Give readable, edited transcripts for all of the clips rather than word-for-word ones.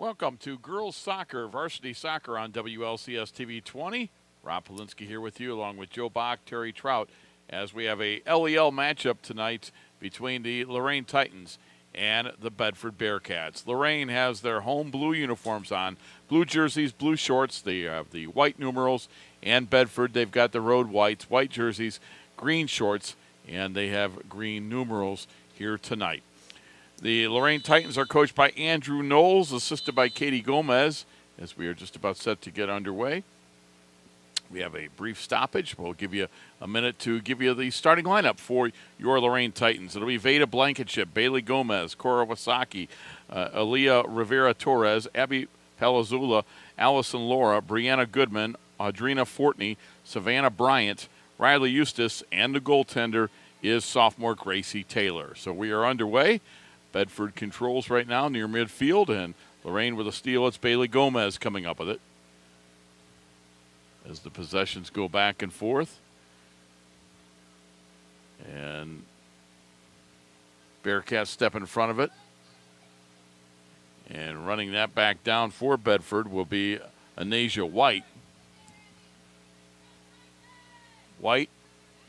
Welcome to Girls Soccer, Varsity Soccer on WLCS TV 20. Rob Polinsky here with you along with Joe Bach, Terry Trout, as we have a LEL matchup tonight between the Lorain Titans and the Bedford Bearcats. Lorain has their home blue uniforms on, blue jerseys, blue shorts. They have the white numerals, and Bedford, they've got the road whites, white jerseys, green shorts, and they have green numerals here tonight. The Lorain Titans are coached by Andrew Knowles, assisted by Katie Gomez, as we are just about set to get underway. We have a brief stoppage. We'll give you a minute to give you the starting lineup for your Lorain Titans. It'll be Veda Blankenship, Bailey Gomez, Cora Wasaki, Aaliyah Rivera-Torres, Abby Palazzula, Allison Laura, Brianna Goodman, Audrina Fortney, Savannah Bryant, Riley Eustace, and the goaltender is sophomore Gracie Taylor. So we are underway. Bedford controls right now near midfield, and Lorain with a steal. It's Bailey Gomez coming up with it as the possessions go back and forth. And Bearcats step in front of it. And running that back down for Bedford will be Anasia White. White,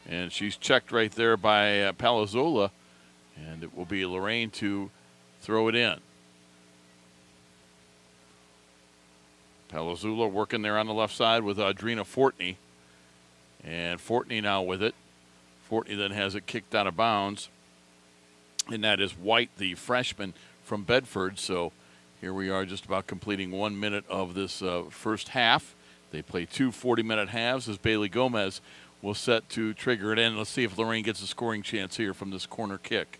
and she's checked right there by Palazzola. And it will be Lorain to throw it in. Palazzula working there on the left side with Audrina Fortney. And Fortney now with it. Fortney then has it kicked out of bounds. And that is White, the freshman from Bedford. So here we are just about completing 1 minute of this first half. They play two 40-minute halves as Bailey Gomez will set to trigger it in. Let's see if Lorain gets a scoring chance here from this corner kick.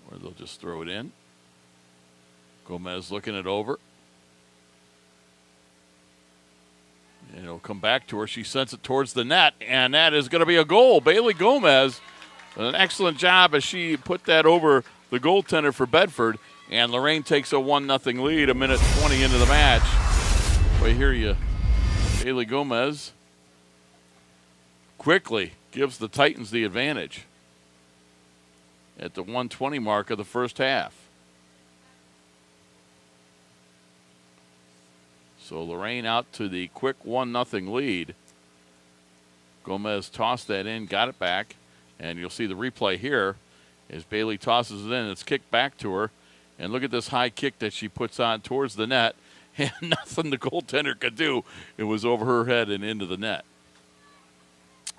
Or they'll just throw it in. Gomez looking it over. And it'll come back to her. She sends it towards the net, and that is going to be a goal. Bailey Gomez, an excellent job as she put that over the goaltender for Bedford. And Lorain takes a 1-0 lead, a minute 20 into the match. I hear you. Bailey Gomez quickly gives the Titans the advantage at the 1:20 mark of the first half. So Lorain out to the quick 1-0 lead. Gomez tossed that in, got it back, and you'll see the replay here as Bailey tosses it in. It's kicked back to her, and look at this high kick that she puts on towards the net, and nothing the goaltender could do. It was over her head and into the net.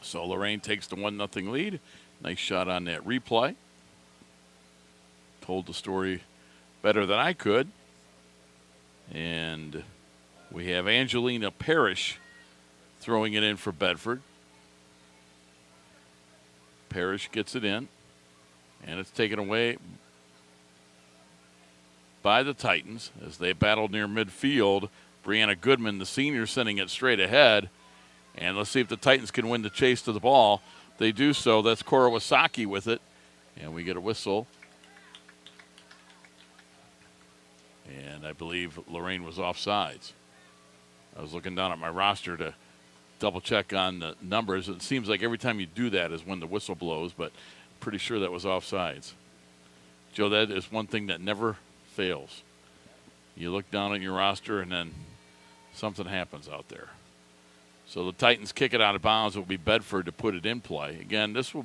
So Lorain takes the 1-0 lead. Nice shot on that replay. Told the story better than I could. And we have Angelina Parrish throwing it in for Bedford. Parrish gets it in, and it's taken away by the Titans as they battle near midfield. Brianna Goodman, the senior, sending it straight ahead. And let's see if the Titans can win the chase to the ball. They do so. That's Cora Wasaki with it. And we get a whistle. And I believe Lorain was offsides. I was looking down at my roster to double check on the numbers. It seems like every time you do that is when the whistle blows, but pretty sure that was offsides. Joe, that is one thing that never fails. You look down at your roster and then something happens out there. So the Titans kick it out of bounds. It will be Bedford to put it in play. Again, this will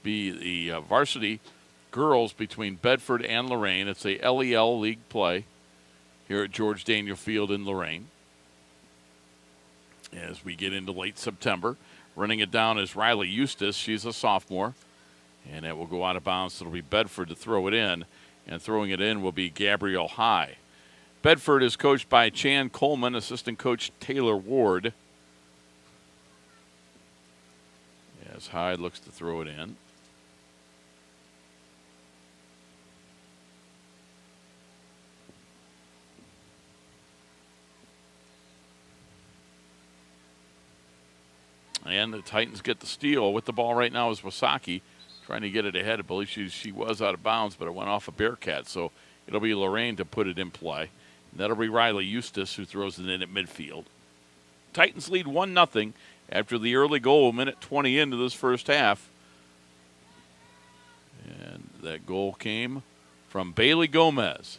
be the varsity girls between Bedford and Lorain. It's a LEL league play here at George Daniel Field in Lorain. As we get into late September, running it down is Riley Eustace. She's a sophomore, and it will go out of bounds. It'll be Bedford to throw it in, and throwing it in will be Gabrielle High. Bedford is coached by Chan Coleman, assistant coach Taylor Ward. As Hyde looks to throw it in. And the Titans get the steal. With the ball right now is Wasaki trying to get it ahead. I believe she was out of bounds, but it went off a Bearcat. So it'll be Lorain to put it in play. And that'll be Riley Eustace who throws it in at midfield. Titans lead 1-0 after the early goal, minute 20 into this first half. And that goal came from Bailey Gomez.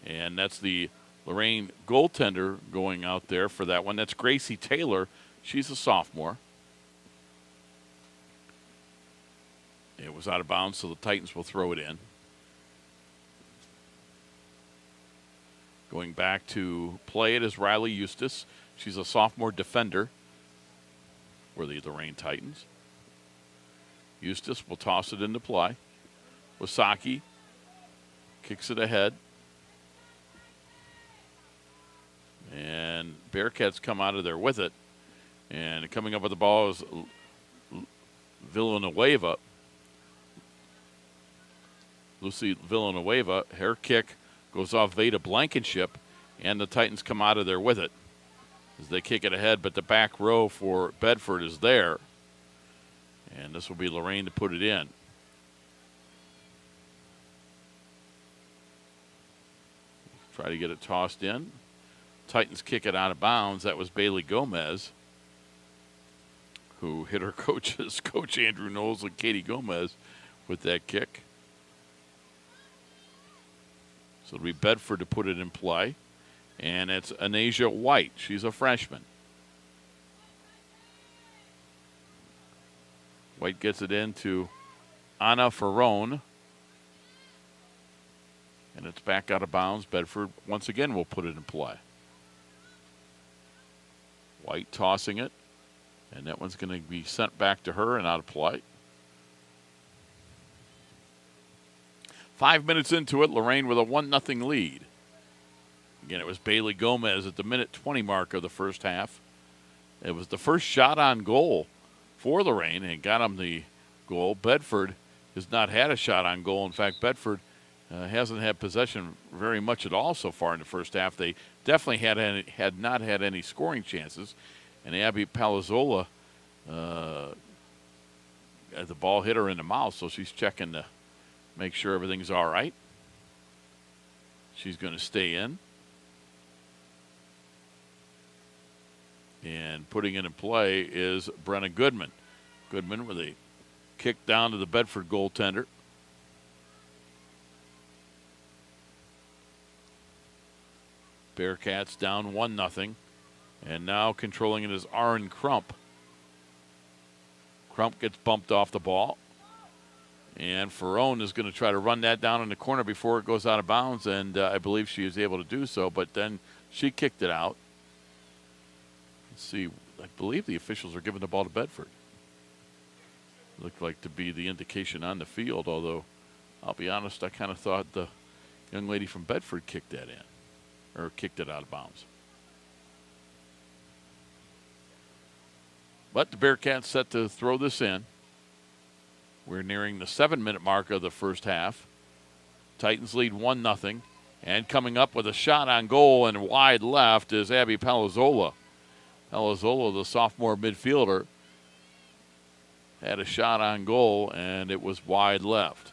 And that's the Lorain goaltender going out there for that one. That's Gracie Taylor. She's a sophomore. It was out of bounds, so the Titans will throw it in. Going back to play it is Riley Eustace. She's a sophomore defender for the Lorain Titans. Eustace will toss it into play. Wasaki kicks it ahead. And Bearcats come out of there with it. And coming up with the ball is Villanueva. Lucy Villanueva. Her kick goes off Veda Blankenship, and the Titans come out of there with it as they kick it ahead, but the back row for Bedford is there. And this will be Lorain to put it in. Try to get it tossed in. Titans kick it out of bounds. That was Bailey Gomez, who hit her coaches, Coach Andrew Knowles and Katie Gomez, with that kick. So it'll be Bedford to put it in play. And it's Anasia White. She's a freshman. White gets it into Anna Ferrone. And it's back out of bounds. Bedford once again will put it in play. White tossing it. And that one's going to be sent back to her and out of play. 5 minutes into it, Lorain with a 1-0 lead. Again, it was Bailey Gomez at the minute 20 mark of the first half. It was the first shot on goal for Lorain and got him the goal. Bedford has not had a shot on goal. In fact, Bedford hasn't had possession very much at all so far in the first half. They definitely had not had any scoring chances. And Abby Palazzola, the ball hit her in the mouth, so she's checking to make sure everything's all right. She's going to stay in. And putting it in play is Brenna Goodman. Goodman with a kick down to the Bedford goaltender. Bearcats down 1-0. And now controlling it is Aaron Crump. Crump gets bumped off the ball. And Ferrone is going to try to run that down in the corner before it goes out of bounds, and I believe she is able to do so, but then she kicked it out. Let's see, I believe the officials are giving the ball to Bedford. Looked like to be the indication on the field, although I'll be honest, I kind of thought the young lady from Bedford kicked that in, or kicked it out of bounds. But the Bearcats set to throw this in. We're nearing the 7-minute mark of the first half. Titans lead 1-0. And coming up with a shot on goal and wide left is Abby Palazzola. Palazzola, the sophomore midfielder, had a shot on goal, and it was wide left.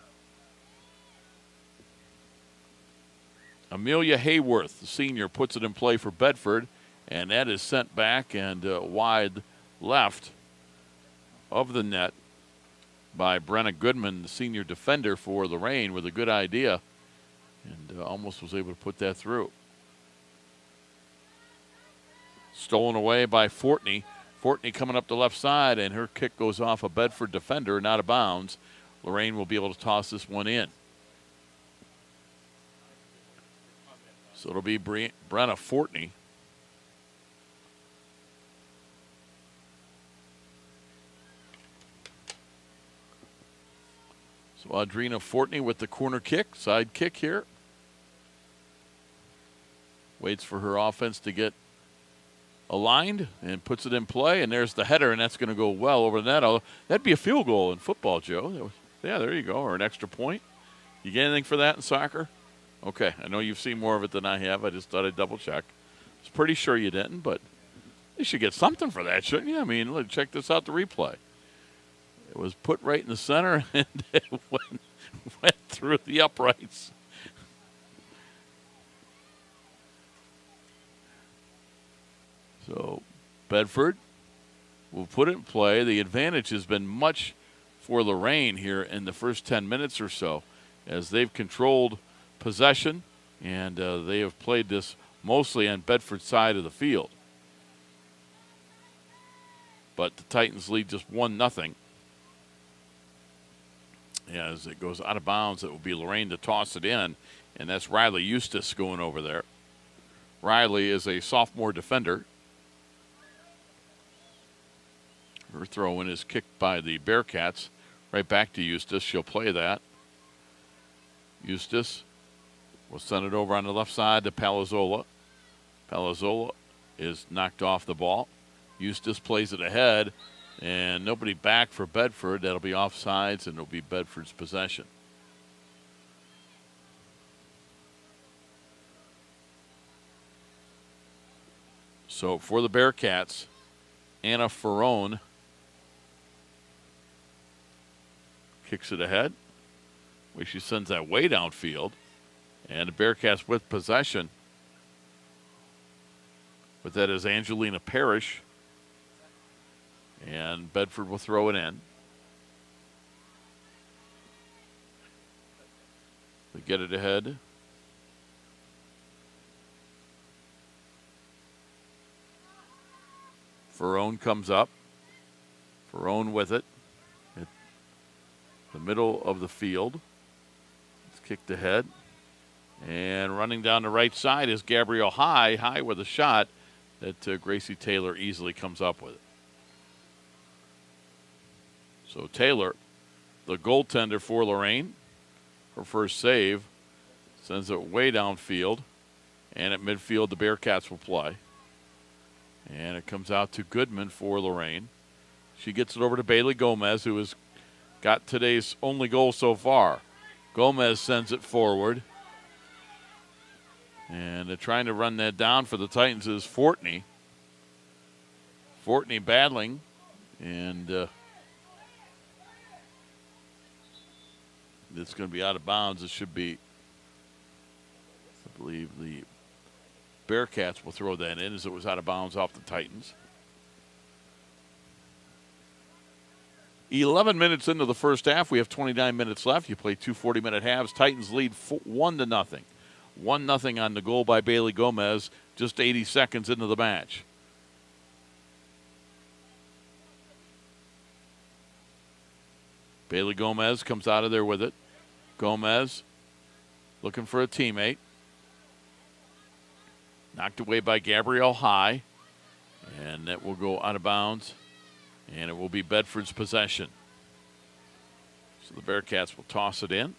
Amelia Hayworth, the senior, puts it in play for Bedford, and that is sent back and wide left of the net by Brenna Goodman, the senior defender for Lorain, with a good idea, and almost was able to put that through. Stolen away by Fortney. Fortney coming up the left side, and her kick goes off a Bedford defender and out of bounds. Lorain will be able to toss this one in. So it'll be Brenna Fortney. So Audrina Fortney with the corner kick, side kick here. Waits for her offense to get aligned and puts it in play, and there's the header, and that's going to go well over the net. That'd be a field goal in football, Joe. Yeah, there you go, or an extra point. You get anything for that in soccer? Okay, I know you've seen more of it than I have. I just thought I'd double check. I was pretty sure you didn't, but you should get something for that, shouldn't you? I mean, look, check this out, the replay. It was put right in the center, and it went through the uprights. So Bedford will put it in play. The advantage has been much for Lorain here in the first 10 minutes or so, as they've controlled possession And they have played this mostly on Bedford's side of the field. But the Titans lead just 1-0. As it goes out of bounds, it will be Lorain to toss it in, and that's Riley Eustace going over there. Riley is a sophomore defender. Her throw in is kicked by the Bearcats. Right back to Eustace. She'll play that. Eustace will send it over on the left side to Palazzola. Palazzola is knocked off the ball. Eustace plays it ahead, and nobody back for Bedford. That'll be offsides, and it'll be Bedford's possession. So for the Bearcats, Anna Ferrone kicks it ahead. She sends that way downfield. And the Bearcats with possession. But that is Angelina Parrish. And Bedford will throw it in. They get it ahead. Ferrone comes up. Ferrone with it. At the middle of the field. It's kicked ahead. And running down the right side is Gabrielle High. High with a shot that Gracie Taylor easily comes up with it. So Taylor, the goaltender for Lorain, her first save, sends it way downfield. And at midfield, the Bearcats will play. And it comes out to Goodman for Lorain. She gets it over to Bailey Gomez, who has got today's only goal so far. Gomez sends it forward. And they're trying to run that down for the Titans is Fortney. Fortney battling. And it's going to be out of bounds. It should be, I believe, the Bearcats will throw that in as it was out of bounds off the Titans. 11 minutes into the first half. We have 29 minutes left. You play two 40-minute halves. Titans lead 1-0. 1-0 on the goal by Bailey Gomez just 80 seconds into the match. Bailey Gomez comes out of there with it. Gomez looking for a teammate. Knocked away by Gabrielle High. And that will go out of bounds. And it will be Bedford's possession. So the Bearcats will toss it in.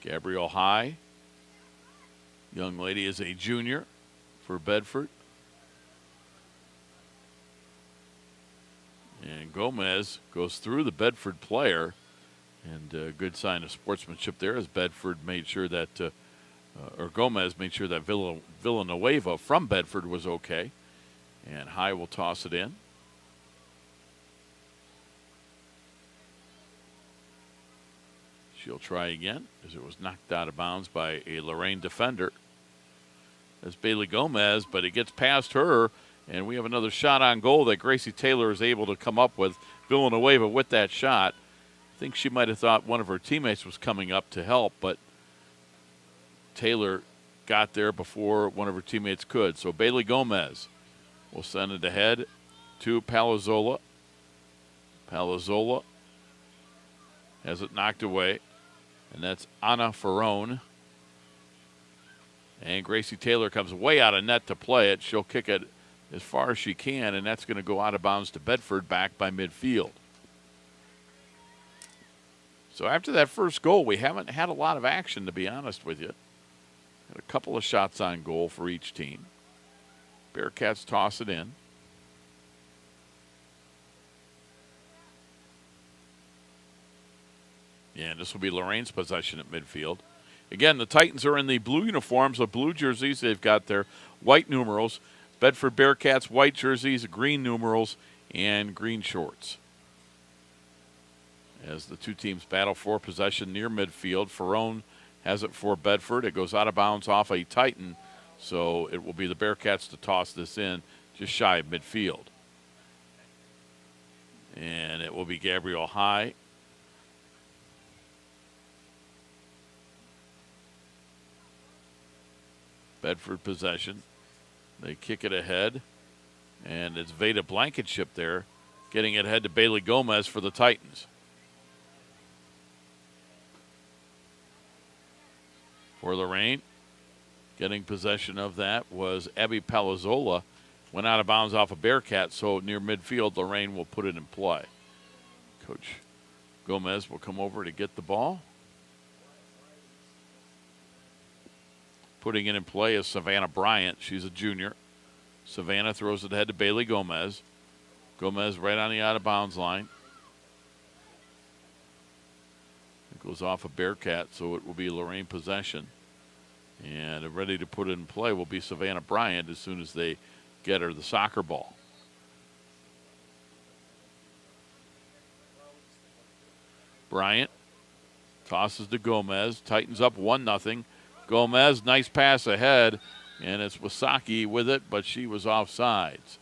Gabrielle High. Young lady is a junior for Bedford. And Gomez goes through the Bedford player. And a good sign of sportsmanship there as Bedford made sure that, or Gomez made sure that Villanueva from Bedford was okay. And High will toss it in. She'll try again as it was knocked out of bounds by a Lorain defender. That's Bailey Gomez, but it gets past her, and we have another shot on goal that Gracie Taylor is able to come up with. Villanueva with that shot. I think she might have thought one of her teammates was coming up to help, but Taylor got there before one of her teammates could. So Bailey Gomez will send it ahead to Palazzola. Palazzola has it knocked away. And that's Anna Ferrone. And Gracie Taylor comes way out of net to play it. She'll kick it as far as she can, and that's going to go out of bounds to Bedford back by midfield. So after that first goal, we haven't had a lot of action, to be honest with you. Had a couple of shots on goal for each team. Bearcats toss it in. Yeah, and this will be Lorain's possession at midfield. Again, the Titans are in the blue uniforms, the blue jerseys. They've got their white numerals. Bedford Bearcats, white jerseys, green numerals, and green shorts. As the two teams battle for possession near midfield, Ferrone has it for Bedford. It goes out of bounds off a Titan, so it will be the Bearcats to toss this in just shy of midfield. And it will be Gabrielle High. Bedford possession. They kick it ahead, and it's Veda Blankenship there, getting it ahead to Bailey Gomez for the Titans. For Lorain, getting possession of that was Abby Palazzola. Went out of bounds off a Bearcat, so near midfield, Lorain will put it in play. Coach Gomez will come over to get the ball. Putting it in play is Savannah Bryant. She's a junior. Savannah throws it ahead to Bailey Gomez. Gomez right on the out-of-bounds line. It goes off a Bearcat, so it will be Lorain possession. And ready to put it in play will be Savannah Bryant as soon as they get her the soccer ball. Bryant tosses to Gomez. Titans up 1-0. Gomez, nice pass ahead, and it's Wasaki with it, but she was offsides.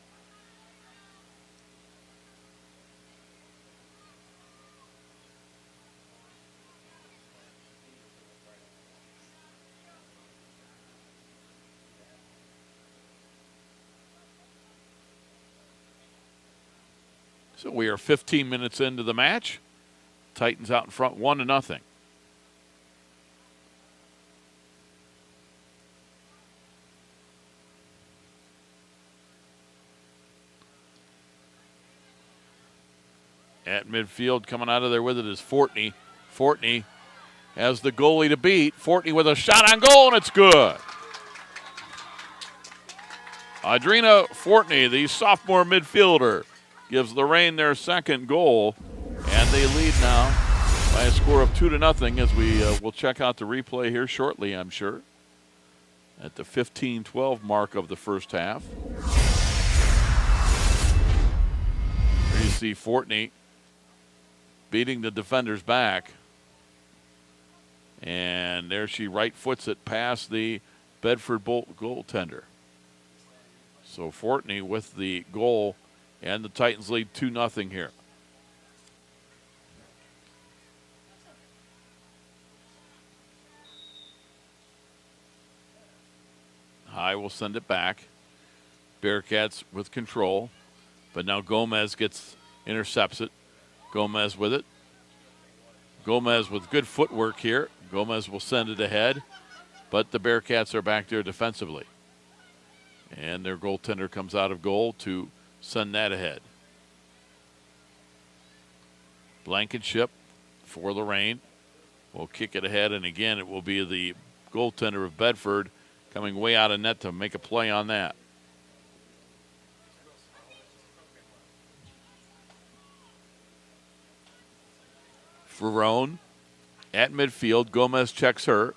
So we are 15 minutes into the match. Titans out in front 1-0. At midfield, coming out of there with it is Fortney. Fortney has the goalie to beat. Fortney with a shot on goal, and it's good. Audrina Fortney, the sophomore midfielder, gives Lorain their second goal, and they lead now by a score of 2-0 as we will check out the replay here shortly, I'm sure, at the 15-12 mark of the first half. There you see Fortney beating the defenders back. And there she right foots it past the Bedford goaltender. So Fortney with the goal, and the Titans lead 2-0 here. High will send it back. Bearcats with control, but now Gomez intercepts it. Gomez with it. Gomez with good footwork here. Gomez will send it ahead, but the Bearcats are back there defensively. And their goaltender comes out of goal to send that ahead. Blankenship for Lorain will kick it ahead, and again it will be the goaltender of Bedford coming way out of net to make a play on that. Ferrone at midfield. Gomez checks her.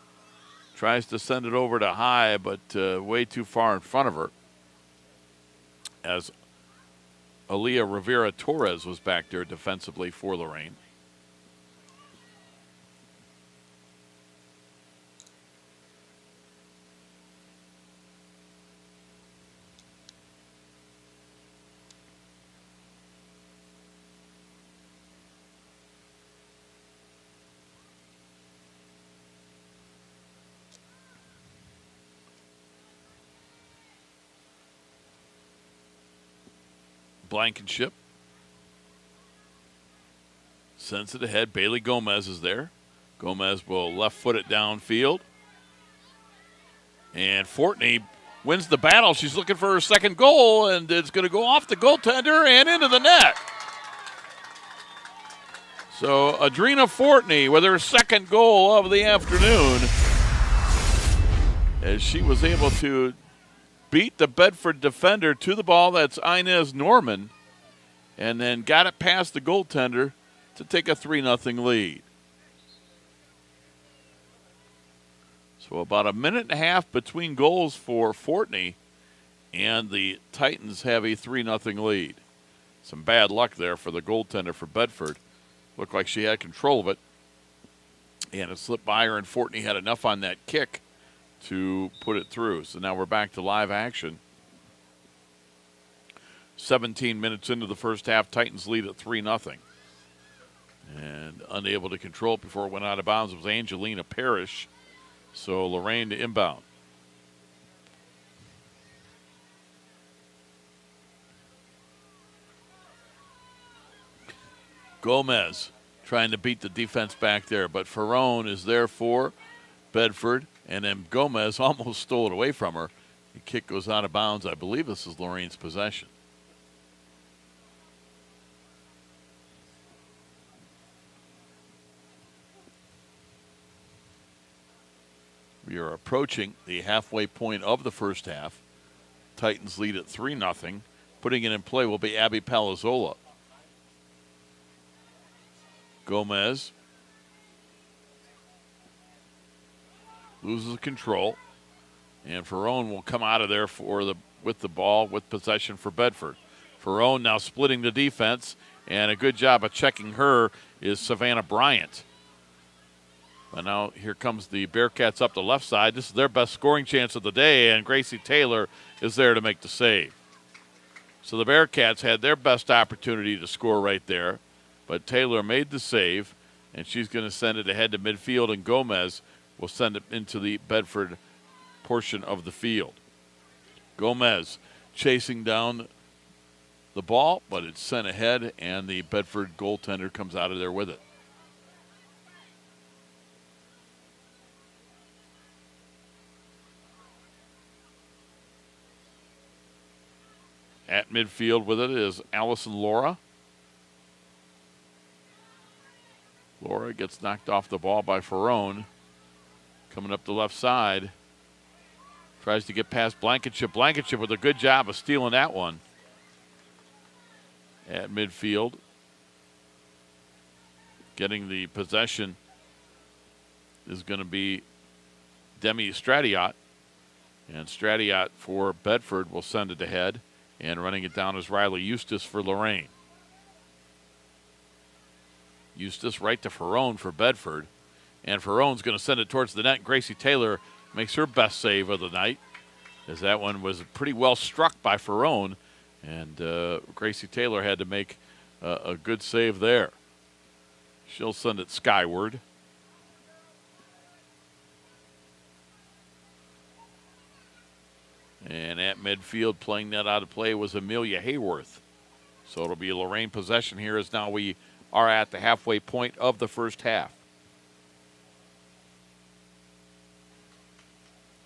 Tries to send it over to High, but way too far in front of her. As Aaliyah Rivera Torres was back there defensively for Lorain. Blankenship sends it ahead. Bailey Gomez is there. Gomez will left foot it downfield. And Fortney wins the battle. She's looking for her second goal, and it's going to go off the goaltender and into the net. So Audrina Fortney with her second goal of the afternoon, as she was able to beat the Bedford defender to the ball. That's Inez Norman, and then got it past the goaltender to take a 3-0 lead. So about a minute and a half between goals for Fortney, and the Titans have a 3-0 lead. Some bad luck there for the goaltender for Bedford. Looked like she had control of it, and it slipped by her, and Fortney had enough on that kick to put it through. So now we're back to live action. 17 minutes into the first half, Titans lead at 3-0. And unable to control it before it went out of bounds was Angelina Parrish. So Lorain to inbound. Gomez trying to beat the defense back there, but Ferrone is there for Bedford, and then Gomez almost stole it away from her. The kick goes out of bounds. I believe this is Lorain's possession. We are approaching the halfway point of the first half. Titans lead at 3-0. Putting it in play will be Abby Palazzola. Gomez loses control, and Ferrone will come out of there with the ball with possession for Bedford. Ferrone now splitting the defense, and a good job of checking her is Savannah Bryant. But now here comes the Bearcats up the left side. This is their best scoring chance of the day, and Gracie Taylor is there to make the save. So the Bearcats had their best opportunity to score right there, but Taylor made the save, and she's going to send it ahead to midfield, and Gomez will send it into the Bedford portion of the field. Gomez chasing down the ball, but it's sent ahead, and the Bedford goaltender comes out of there with it. At midfield with it is Allison Laura. Laura gets knocked off the ball by Ferrone. Coming up the left side. Tries to get past Blankenship. Blankenship with a good job of stealing that one. At midfield. Getting the possession is going to be Demi Stratiot. And Stratiot for Bedford will send it ahead. And running it down is Riley Eustace for Lorain. Eustace right to Ferrone for Bedford. And Ferrone's going to send it towards the net. Gracie Taylor makes her best save of the night, as that one was pretty well struck by Ferrone. And Gracie Taylor had to make a good save there. She'll send it skyward. And at midfield, playing that out of play was Amelia Hayworth. So it'll be a Lorain possession here, as now we are at the halfway point of the first half.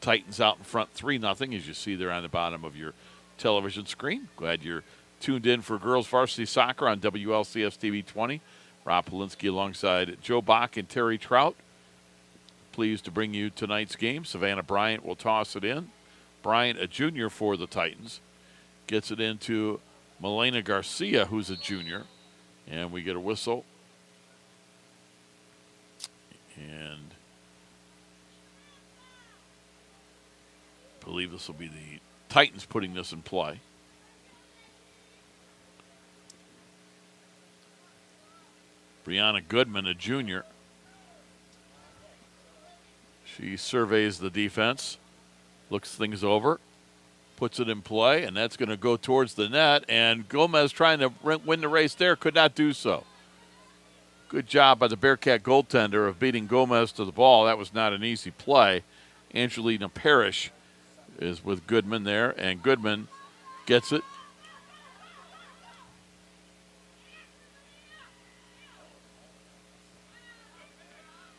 Titans out in front 3-0, as you see there on the bottom of your television screen. Glad you're tuned in for girls varsity soccer on WLCS TV 20. Rob Polinsky alongside Joe Bach and Terry Trout. Pleased to bring you tonight's game. Savannah Bryant will toss it in. Bryant, a junior for the Titans, gets it into Milena Garcia, who's a junior. And we get a whistle. And I believe this will be the Titans putting this in play. Brianna Goodman, a junior. She surveys the defense. Looks things over, puts it in play, and that's going to go towards the net. And Gomez trying to win the race there, could not do so. Good job by the Bearcat goaltender of beating Gomez to the ball. That was not an easy play. Angelina Parrish is with Goodman there, and Goodman gets it.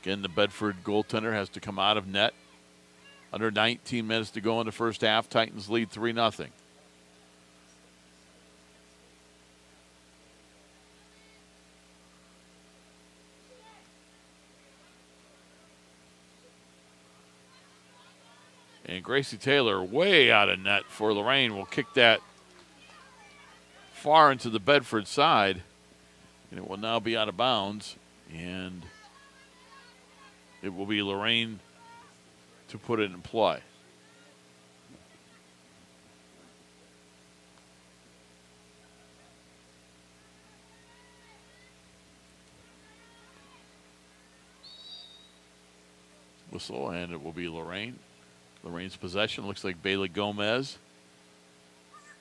Again, the Bedford goaltender has to come out of net. Under 19 minutes to go in the first half. Titans lead 3-0. And Gracie Taylor way out of net for Lorain will kick that far into the Bedford side. And it will now be out of bounds. And it will be Lorain to put it in play. Whistle, and it will be Lorain. Lorain's possession. Looks like Bailey Gomez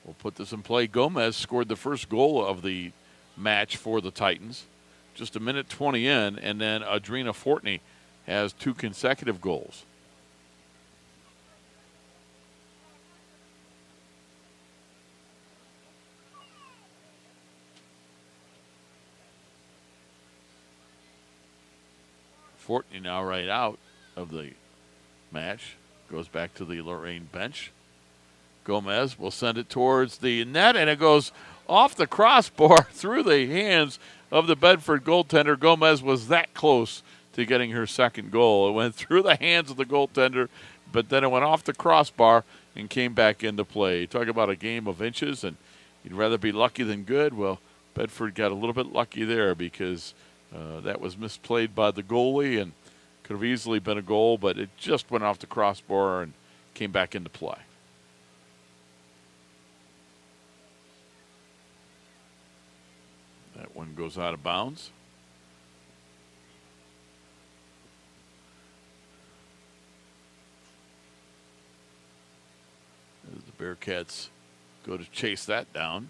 will put this in play. Gomez scored the first goal of the match for the Titans. Just a minute 20 in, and then Adrena Fortney has 2 consecutive goals. Fortney now right out of the match. Goes back to the Lorain bench. Gomez will send it towards the net, and it goes off the crossbar through the hands of the Bedford goaltender. Gomez was that close to getting her second goal. It went through the hands of the goaltender, but then it went off the crossbar and came back into play. Talk about a game of inches, and you'd rather be lucky than good. Well, Bedford got a little bit lucky there because that was misplayed by the goalie and could have easily been a goal, but it just went off the crossbar and came back into play. That one goes out of bounds. As the Bearcats go to chase that down.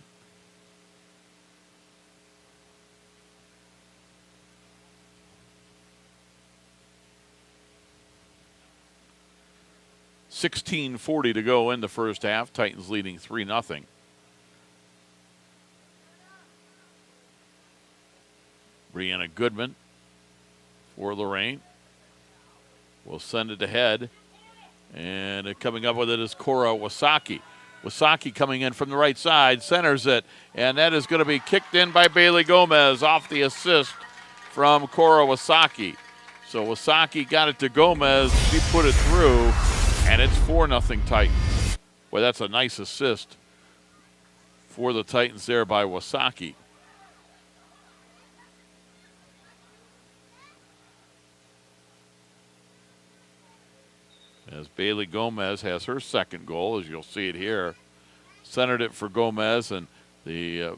.16:40 to go in the first half. Titans leading 3-0. Brianna Goodman for Lorain will send it ahead. And coming up with it is Cora Wasaki. Wasaki coming in from the right side, centers it, and that is going to be kicked in by Bailey Gomez off the assist from Cora Wasaki. So Wasaki got it to Gomez. She put it through, and it's 4-0 Titans. Well, that's a nice assist for the Titans there by Wasaki. As Bailey Gomez has her second goal, as you'll see it here. Centered it for Gomez, and the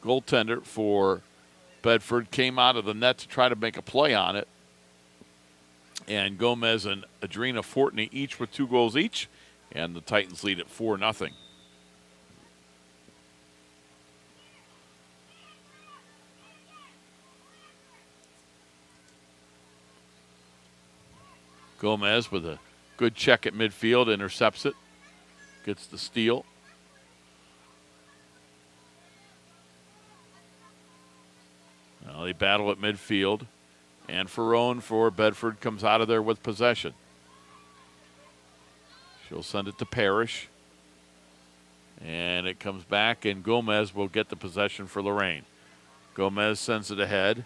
goaltender for Bedford came out of the net to try to make a play on it. And Gomez and Adrina Fortney each with 2 goals each, and the Titans lead at 4-0. Gomez with a good check at midfield, intercepts it, gets the steal. Now they battle at midfield, and Ferrone for Bedford comes out of there with possession. She'll send it to Parrish, and it comes back, and Gomez will get the possession for Lorain. Gomez sends it ahead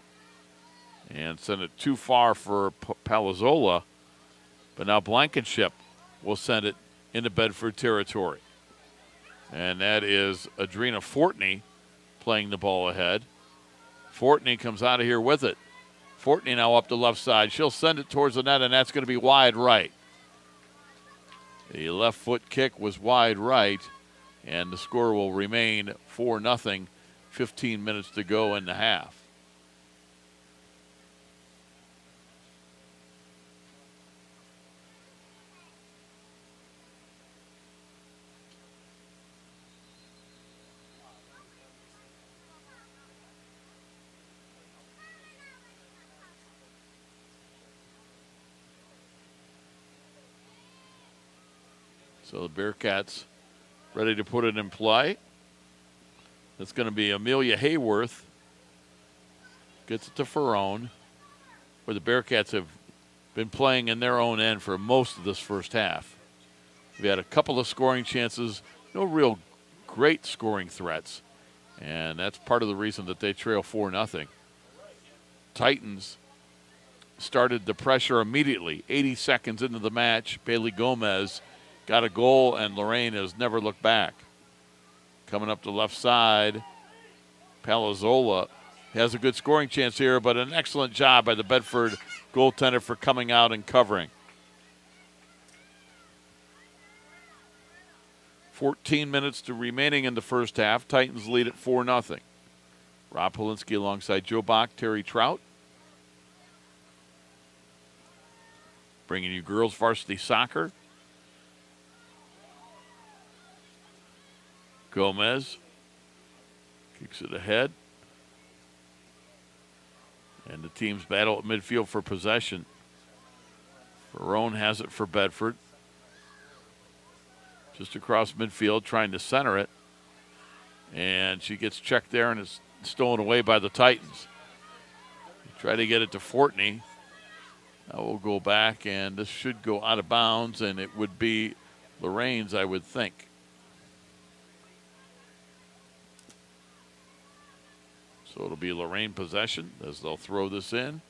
and send it too far for Palazzola. But now Blankenship will send it into Bedford territory. And that is Adrina Fortney playing the ball ahead. Fortney comes out of here with it. Fortney now up the left side. She'll send it towards the net, and that's going to be wide right. The left foot kick was wide right, and the score will remain 4-0, 15 minutes to go in the half. So the Bearcats ready to put it in play. That's going to be Amelia Hayworth. Gets it to Ferrone, where the Bearcats have been playing in their own end for most of this first half. We had a couple of scoring chances, no real great scoring threats, and that's part of the reason that they trail 4-0. Titans started the pressure immediately. 80 seconds into the match, Bailey Gomez got a goal, and Lorain has never looked back. Coming up the left side, Palazzola has a good scoring chance here, but an excellent job by the Bedford goaltender for coming out and covering. 14 minutes to remaining in the first half. Titans lead at 4-0. Rob Polinsky alongside Joe Bach, Terry Trout. Bringing you girls varsity soccer. Gomez kicks it ahead. And the teams battle at midfield for possession. Ferrone has it for Bedford. Just across midfield, trying to center it. And she gets checked there and is stolen away by the Titans. Try to get it to Fortney. That will go back, and this should go out of bounds, and it would be Lorain's, I would think. So it'll be Lorain possession as they'll throw this in.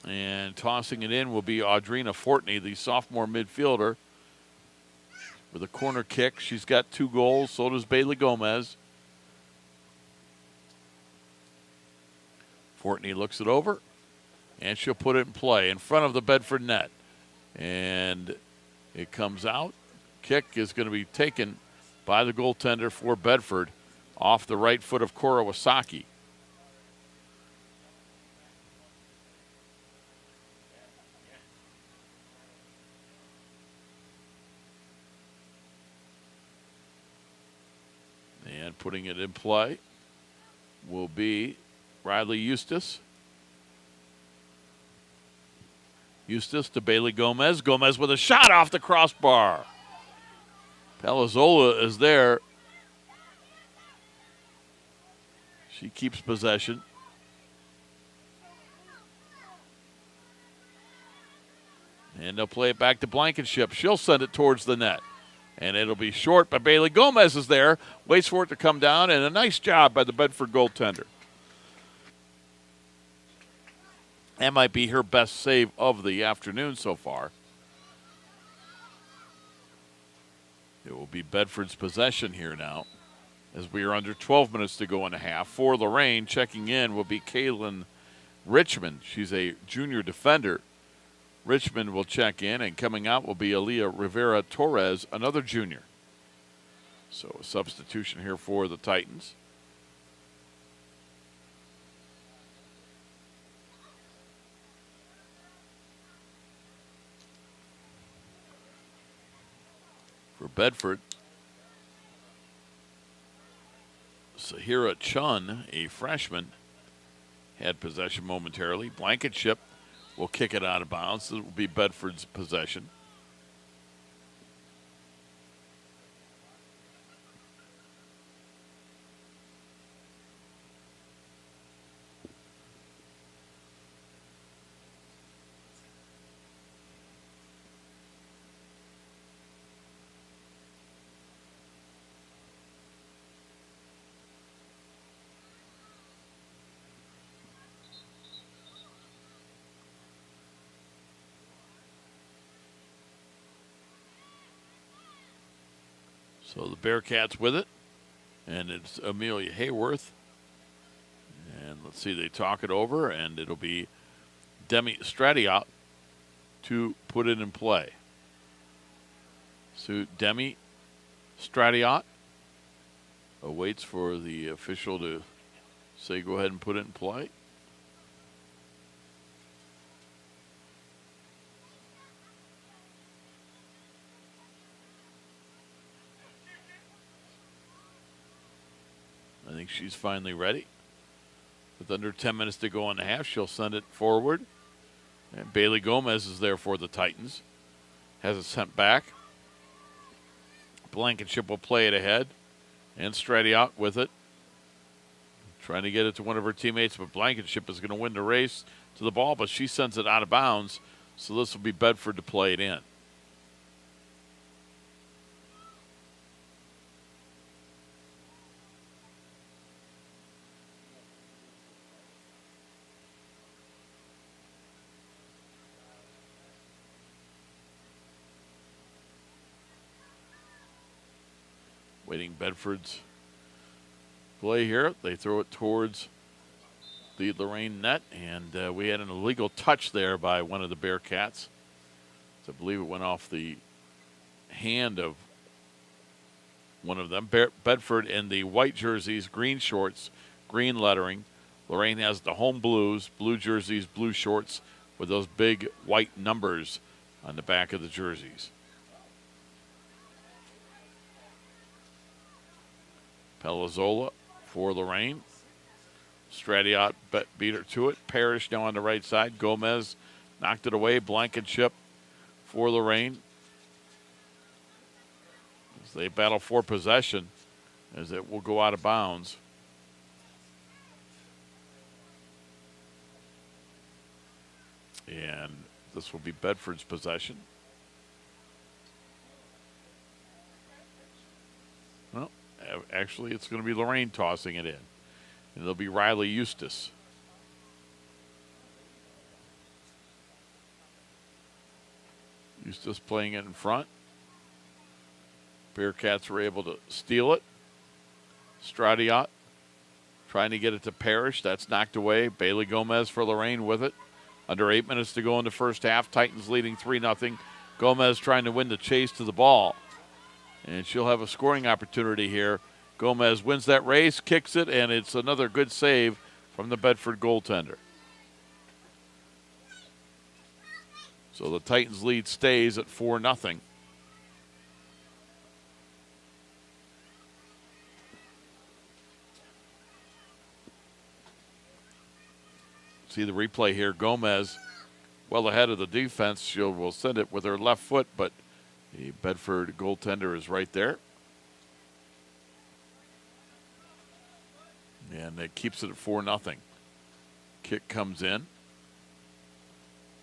And tossing it in will be Audrina Fortney, the sophomore midfielder, with a corner kick. She's got 2 goals. So does Bailey Gomez. Fortney looks it over, and she'll put it in play in front of the Bedford net. And it comes out. Kick is going to be taken by the goaltender for Bedford off the right foot of Korowasaki. And putting it in play will be Riley Eustace. Eustace to Bailey Gomez. Gomez with a shot off the crossbar. Palazzola is there. She keeps possession. And they'll play it back to Blankenship. She'll send it towards the net. And it'll be short, but Bailey Gomez is there. Waits for it to come down, and a nice job by the Bedford goaltender. That might be her best save of the afternoon so far. It will be Bedford's possession here now, as we are under 12 minutes to go in the half. For Lorain, checking in will be Kaylin Richmond. She's a junior defender. Richmond will check in, and coming out will be Aaliyah Rivera Torres, another junior. So a substitution here for the Titans. For Bedford, Sahira Chun, a freshman, had possession momentarily. Blankenship will kick it out of bounds. It will be Bedford's possession. So the Bearcats with it, and it's Amelia Hayworth. And let's see, they talk it over, and it'll be Demi Stradiot to put it in play. So Demi Stradiot awaits for the official to say go ahead and put it in play. I think she's finally ready. With under 10 minutes to go in the half, she'll send it forward. And Bailey Gomez is there for the Titans. Has it sent back. Blankenship will play it ahead. And Stradiot with it. Trying to get it to one of her teammates, but Blankenship is going to win the race to the ball, but she sends it out of bounds. So this will be Bedford to play it in. Waiting Bedford's play here. They throw it towards the Lorain net, and we had an illegal touch there by one of the Bearcats. So I believe it went off the hand of one of them. Bedford in the white jerseys, green shorts, green lettering. Lorain has the home blues, blue jerseys, blue shorts with those big white numbers on the back of the jerseys. Palazzola for Lorain. Stradiot beat her to it. Parrish now on the right side. Gomez knocked it away. Blankenship for Lorain. So they battle for possession as it will go out of bounds. And this will be Bedford's possession. Well, actually, it's going to be Lorain tossing it in. And it'll be Riley Eustace. Eustace playing it in front. Bearcats were able to steal it. Stradiot trying to get it to Parrish. That's knocked away. Bailey Gomez for Lorain with it. Under 8 minutes to go in the first half. Titans leading 3-0. Gomez trying to win the chase to the ball. And she'll have a scoring opportunity here. Gomez wins that race, kicks it, and it's another good save from the Bedford goaltender. So the Titans lead stays at 4-0. See the replay here. Gomez well ahead of the defense. She will send it with her left foot, but the Bedford goaltender is right there. And it keeps it at 4-0. Kick comes in.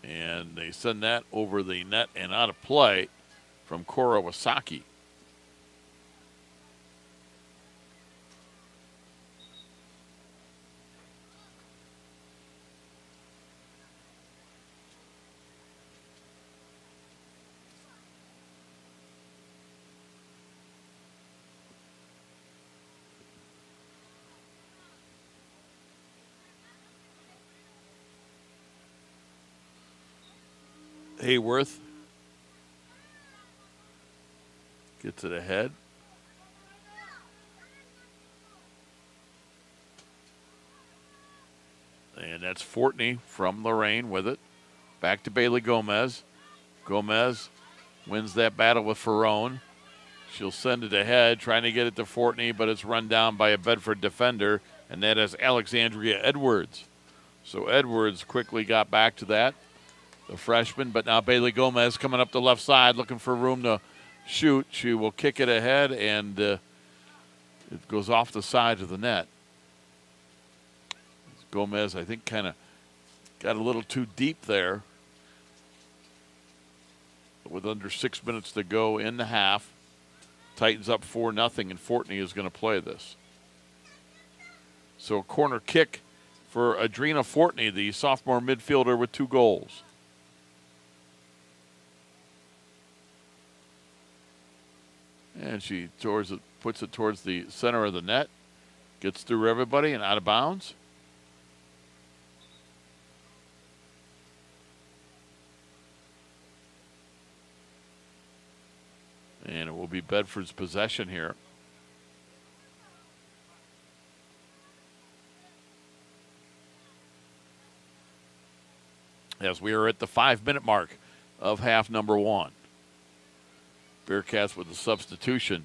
And they send that over the net and out of play from Kora Wasaki. Hayworth gets it ahead. And that's Fortney from Lorain with it. Back to Bailey Gomez. Gomez wins that battle with Ferrone. She'll send it ahead, trying to get it to Fortney, but it's run down by a Bedford defender, and that is Alexandria Edwards. So Edwards quickly got back to that, the freshman, but now Bailey Gomez coming up the left side looking for room to shoot. She will kick it ahead, and it goes off the side of the net. Gomez, I think, kind of got a little too deep there. With under 6 minutes to go in the half, Titans up 4-0, and Fortney is going to play this. So a corner kick for Adrena Fortney, the sophomore midfielder with 2 goals. And she puts it towards the center of the net, gets through everybody and out of bounds. And it will be Bedford's possession here. As we are at the 5-minute mark of half number 1. Bearcats with the substitution.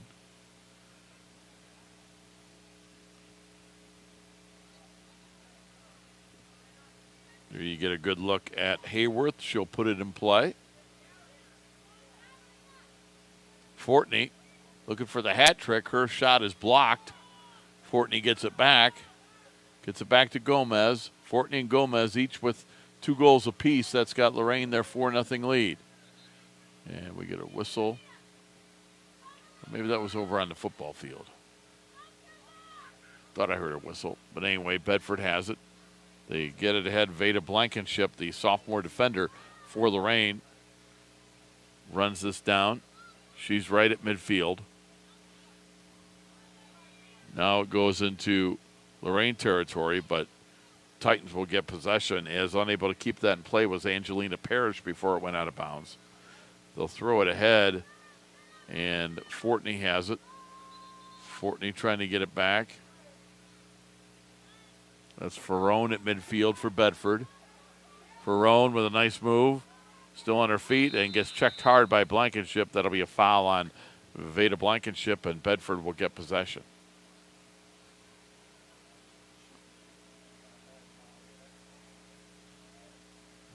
There you get a good look at Hayworth. She'll put it in play. Fortney looking for the hat trick. Her shot is blocked. Fortney gets it back. Gets it back to Gomez. Fortney and Gomez each with 2 goals apiece. That's got Lorain their 4-0 lead. And we get a whistle. Maybe that was over on the football field. Thought I heard a whistle. But anyway, Bedford has it. They get it ahead. Veda Blankenship, the sophomore defender for Lorain, runs this down. She's right at midfield. Now it goes into Lorain territory, but Titans will get possession, as unable to keep that in play was Angelina Parrish before it went out of bounds. They'll throw it ahead, and Fortney has it. Fortney trying to get it back. That's Ferrone at midfield for Bedford. Ferrone with a nice move. Still on her feet and gets checked hard by Blankenship. That'll be a foul on Veda Blankenship, and Bedford will get possession.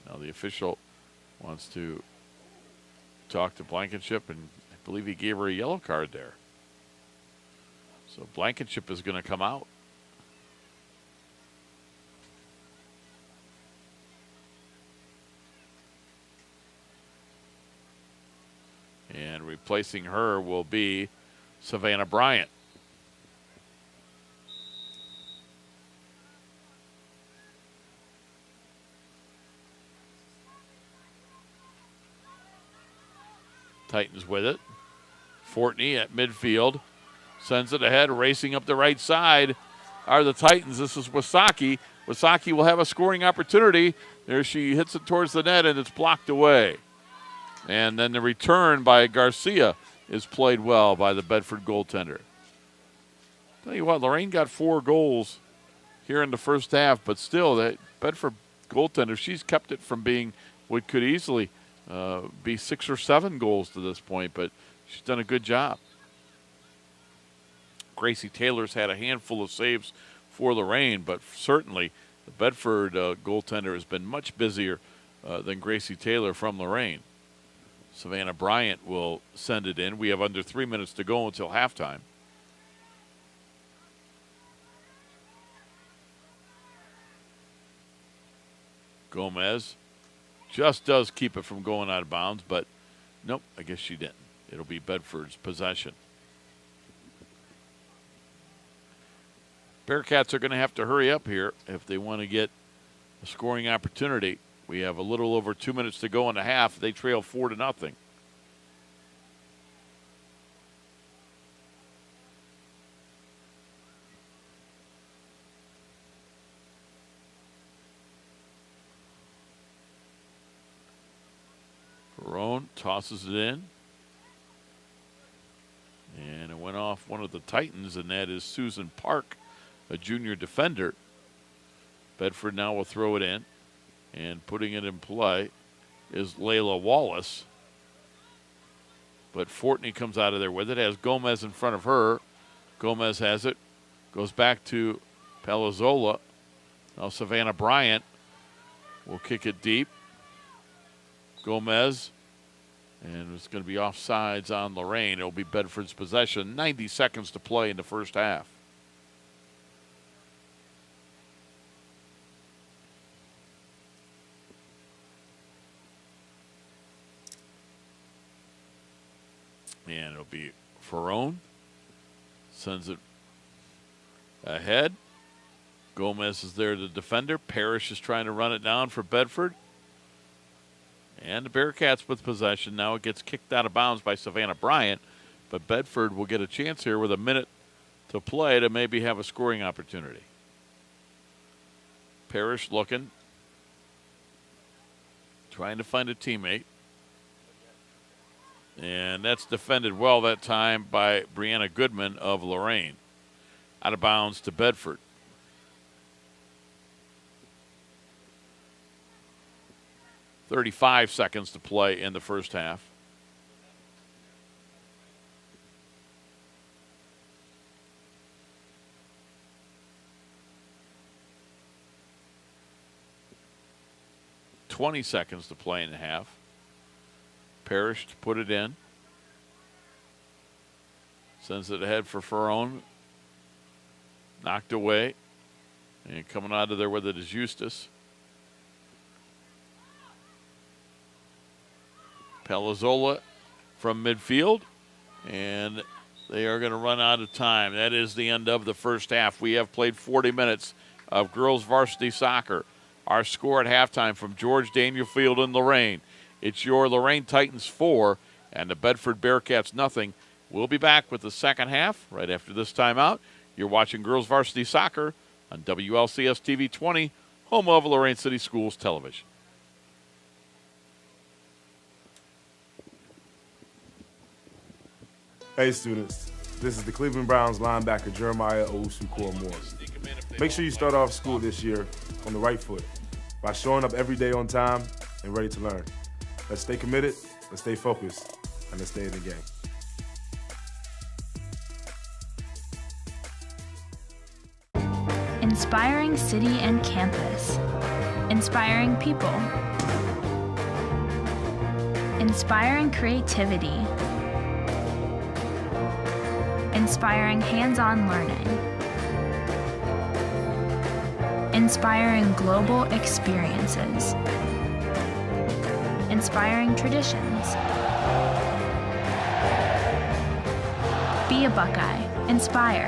Now the official wants to talk to Blankenship and believe he gave her a yellow card there. So Blankenship is going to come out. And replacing her will be Savannah Bryant. Titans with it. Fortney at midfield. Sends it ahead, racing up the right side are the Titans. This is Wasaki. Wasaki will have a scoring opportunity. There she hits it towards the net, and it's blocked away. And then the return by Garcia is played well by the Bedford goaltender. Tell you what, Lorain got 4 goals here in the first half, but still, that Bedford goaltender, she's kept it from being what could easily be 6 or 7 goals to this point, but she's done a good job. Gracie Taylor's had a handful of saves for Lorain, but certainly the Bedford goaltender has been much busier than Gracie Taylor from Lorain. Savannah Bryant will send it in. We have under 3 minutes to go until halftime. Gomez just does keep it from going out of bounds, but nope, I guess she didn't. It'll be Bedford's possession. Bearcats are going to have to hurry up here if they want to get a scoring opportunity. We have a little over 2 minutes to go in the half. They trail 4-0. Perone tosses it in. And it went off one of the Titans, and that is Susan Park, a junior defender. Bedford now will throw it in. And putting it in play is Layla Wallace. But Fortney comes out of there with it. Has Gomez in front of her. Gomez has it. Goes back to Palazzola. Now Savannah Bryant will kick it deep. Gomez. And it's going to be offsides on Lorain. It'll be Bedford's possession. 90 seconds to play in the first half. And it'll be Ferrone. Sends it ahead. Gomez is there, the defender. Parrish is trying to run it down for Bedford. And the Bearcats with possession. Now it gets kicked out of bounds by Savannah Bryant. But Bedford will get a chance here with a minute to play to maybe have a scoring opportunity. Parrish looking. Trying to find a teammate. And that's defended well that time by Brianna Goodman of Lorain. Out of bounds to Bedford. .35 seconds to play in the first half. .20 seconds to play in the half. Parrish to put it in. Sends it ahead for Ferrone. Knocked away. And coming out of there with it is Eustace. Palazzola from midfield. And they are going to run out of time. That is the end of the first half. We have played 40 minutes of girls varsity soccer. Our score at halftime from George Daniel Field in Lorain. It's your Lorain Titans 4 and the Bedford Bearcats nothing. We'll be back with the second half right after this timeout. You're watching Girls Varsity Soccer on WLCS TV 20, home of Lorain City Schools Television. Hey students, this is the Cleveland Browns linebacker Jeremiah Owusu-Moore. Make sure you start off school this year on the right foot by showing up every day on time and ready to learn. Let's stay committed, let's stay focused, and let's stay in the game. Inspiring city and campus. Inspiring people. Inspiring creativity. inspiring hands-on learning, inspiring global experiences, inspiring traditions. Be a Buckeye. Inspire.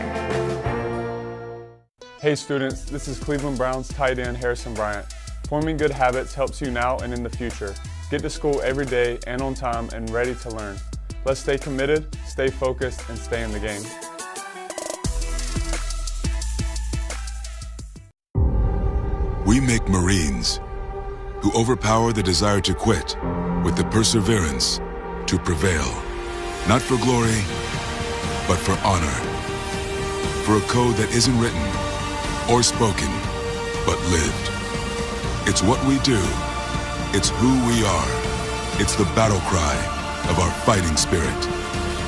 Hey students, this is Cleveland Browns tight end Harrison Bryant. Forming good habits helps you now and in the future. Get to school every day and on time and ready to learn. Let's stay committed, stay focused, and stay in the game. We make Marines who overpower the desire to quit with the perseverance to prevail. Not for glory, but for honor. For a code that isn't written or spoken, but lived. It's what we do. It's who we are. It's the battle cry of our fighting spirit.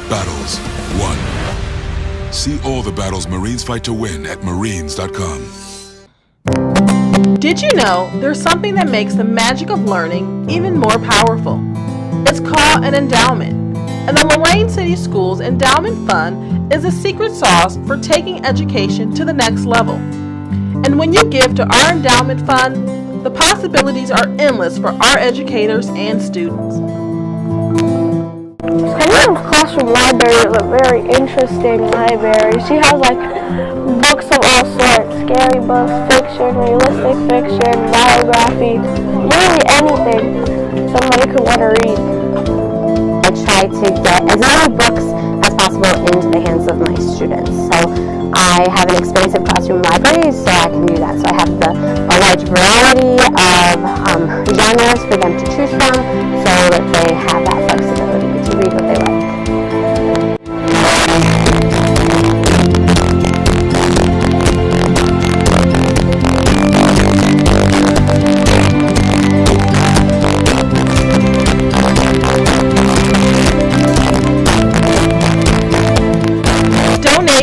Battles won. See all the battles Marines fight to win at marines.com. Did you know there's something that makes the magic of learning even more powerful? It's called an endowment. And the Lorain City Schools Endowment Fund is a secret sauce for taking education to the next level. And when you give to our endowment fund, the possibilities are endless for our educators and students. Cameron's classroom library is a very interesting library. She has books of all sorts, scary books, fiction, realistic fiction, biography, literally anything somebody could want to read. I try to get as many books as possible into the hands of my students. So I have an expansive classroom library, so I can do that. So I have a large variety of genres for them to choose from, so that they have that flexibility to read what they like.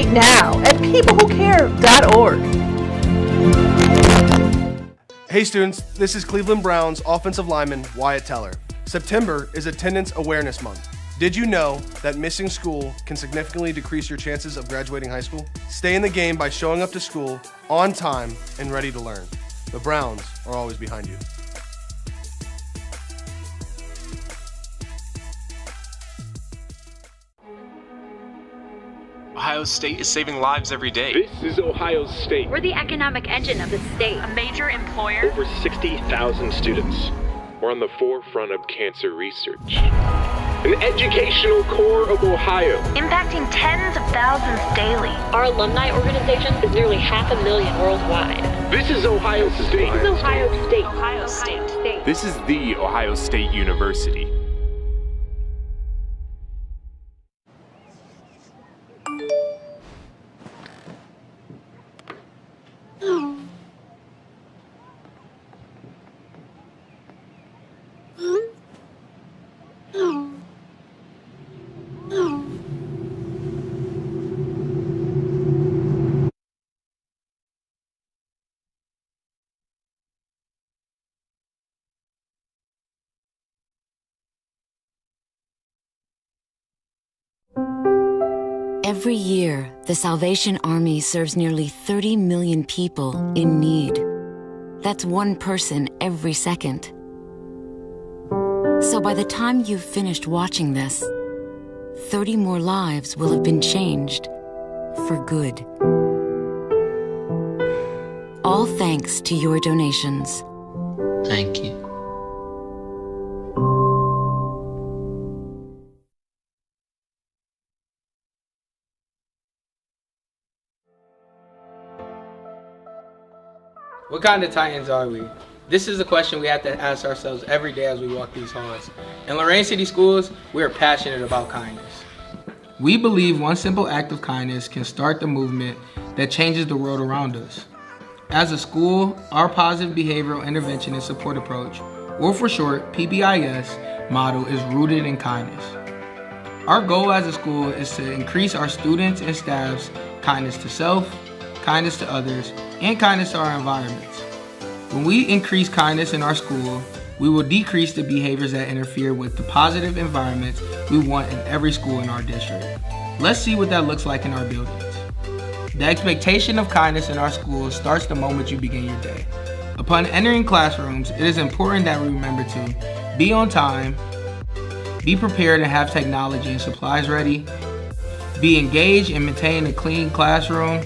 Now at peoplewhocare.org. Hey students, this is Cleveland Browns offensive lineman Wyatt Teller. September is Attendance Awareness Month. Did you know that missing school can significantly decrease your chances of graduating high school? Stay in the game by showing up to school on time and ready to learn. The Browns are always behind you. Ohio State is saving lives every day. This is Ohio State. We're the economic engine of the state. A major employer. Over 60,000 students. We're on the forefront of cancer research. An educational core of Ohio. Impacting tens of thousands daily. Our alumni organization is nearly 500,000 worldwide. This is Ohio State. This is Ohio State. Ohio State. This is the Ohio State University. Every year, the Salvation Army serves nearly 30 million people in need. That's one person every second. So by the time you've finished watching this, 30 more lives will have been changed for good. All thanks to your donations. Thank you. What kind of Titans are we? This is a question we have to ask ourselves every day as we walk these halls. In Lorain City Schools, we are passionate about kindness. We believe one simple act of kindness can start the movement that changes the world around us. As a school, our Positive Behavioral Intervention and Support Approach, or for short, PBIS, model is rooted in kindness. Our goal as a school is to increase our students and staff's kindness to self, kindness to others, and kindness to our environments. When we increase kindness in our school, we will decrease the behaviors that interfere with the positive environments we want in every school in our district. Let's see what that looks like in our buildings. The expectation of kindness in our schools starts the moment you begin your day. Upon entering classrooms, it is important that we remember to be on time, be prepared and have technology and supplies ready, be engaged and maintain a clean classroom.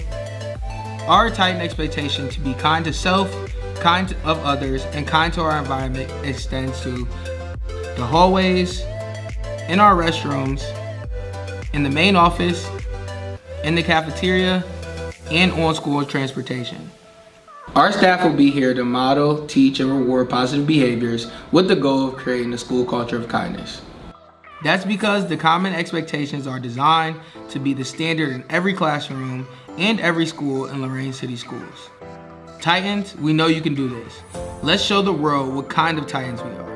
Our tightened expectation to be kind to self, kind of others, and kind to our environment extends to the hallways, in our restrooms, in the main office, in the cafeteria, and on school transportation. Our staff will be here to model, teach, and reward positive behaviors with the goal of creating a school culture of kindness. That's because the common expectations are designed to be the standard in every classroom and every school in Lorain City Schools. Titans, we know you can do this. Let's show the world what kind of Titans we are.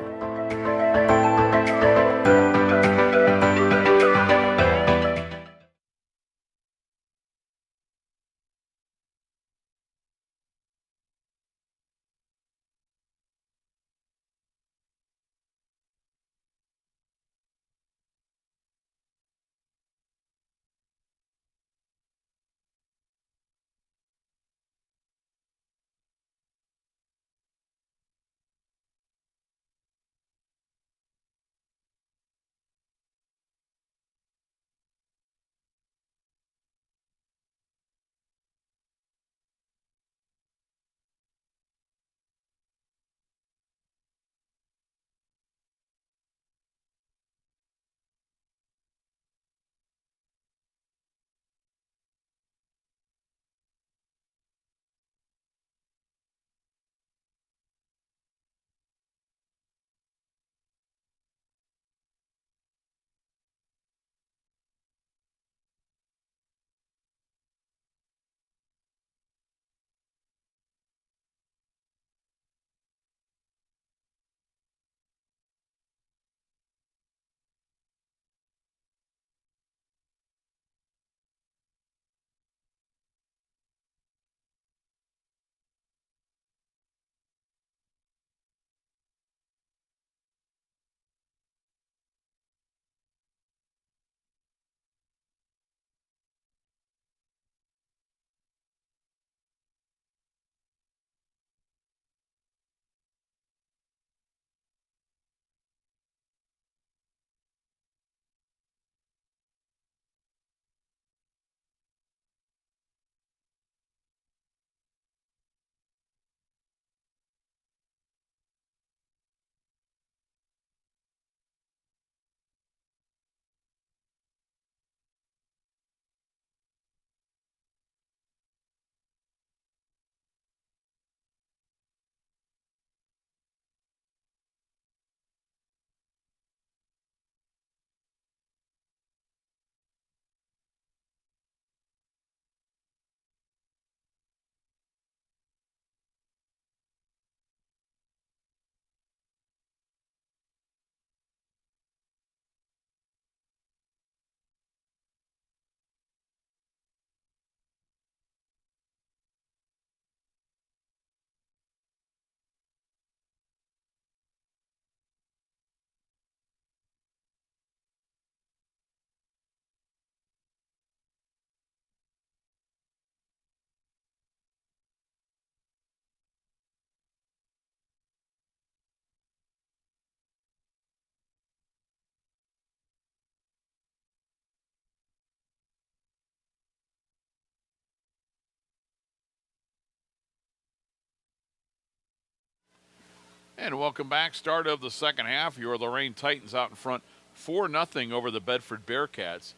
And welcome back. Start of the second half. Your Lorain Titans out in front 4-0 over the Bedford Bearcats.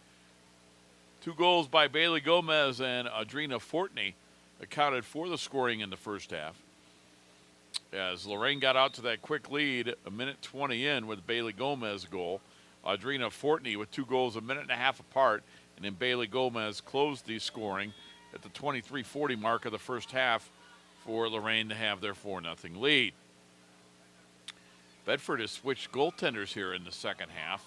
2 goals by Bailey Gomez and Adrina Fortney accounted for the scoring in the first half. As Lorain got out to that quick lead, a minute 20 in with Bailey Gomez goal. Adrina Fortney with 2 goals a minute and a half apart, and then Bailey Gomez closed the scoring at the 23:40 mark of the first half for Lorain to have their 4-0 lead. Bedford has switched goaltenders here in the second half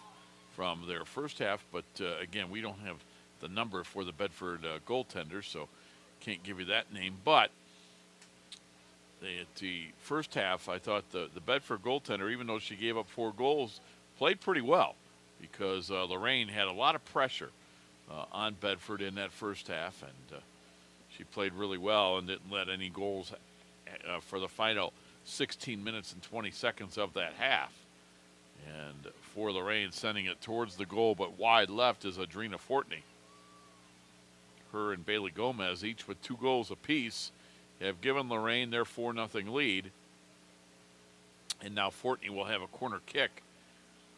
from their first half, but again, we don't have the number for the Bedford goaltenders, so can't give you that name. But at the first half, I thought the Bedford goaltender, even though she gave up 4 goals, played pretty well because Lorain had a lot of pressure on Bedford in that first half, and she played really well and didn't let any goals for the final 16 minutes and 20 seconds of that half. And for Lorain, sending it towards the goal, but wide left is Adrena Fortney. Her and Bailey Gomez, each with 2 goals apiece, have given Lorain their 4-0 lead. And now Fortney will have a corner kick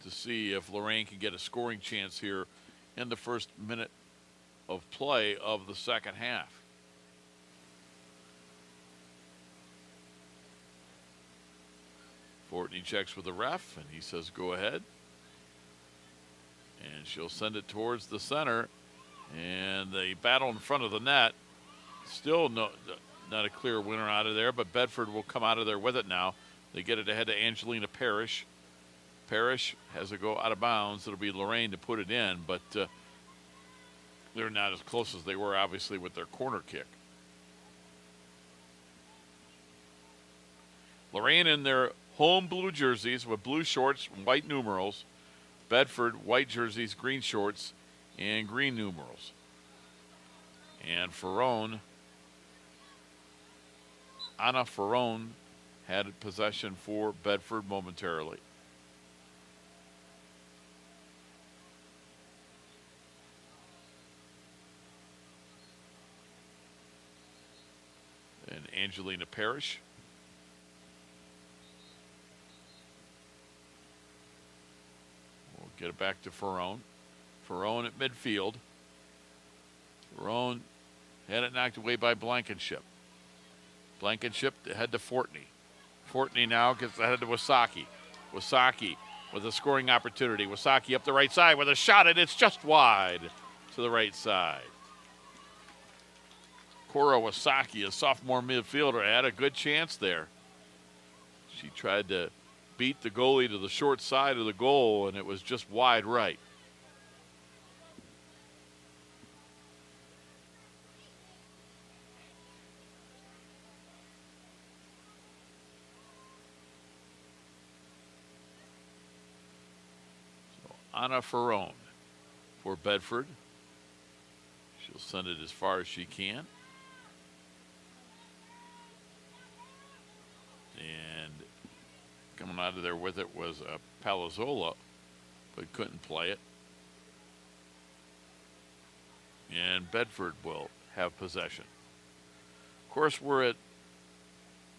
to see if Lorain can get a scoring chance here in the first minute of play of the second half. Fortney checks with the ref, and he says go ahead. And she'll send it towards the center. And they battle in front of the net. Still not a clear winner out of there, but Bedford will come out of there with it now. They get it ahead to Angelina Parrish. Parrish has to go out of bounds. It'll be Lorain to put it in, but they're not as close as they were, obviously, with their corner kick. Lorain in their home blue jerseys with blue shorts and white numerals. Bedford, white jerseys, green shorts, and green numerals. And Ferrone, Anna Ferrone, had possession for Bedford momentarily. And Angelina Parrish. We'll get it back to Ferrone. Ferrone at midfield. Ferrone had it knocked away by Blankenship. Blankenship ahead to Fortney. Fortney now gets ahead to Wasaki. Wasaki with a scoring opportunity. Wasaki up the right side with a shot, and it's just wide to the right side. Cora Wasaki, a sophomore midfielder, had a good chance there. She tried to beat the goalie to the short side of the goal, and it was just wide right. Anna Ferrone for Bedford. She'll send it as far as she can. And coming out of there with it was Palazzola, but couldn't play it. And Bedford will have possession. Of course, we're at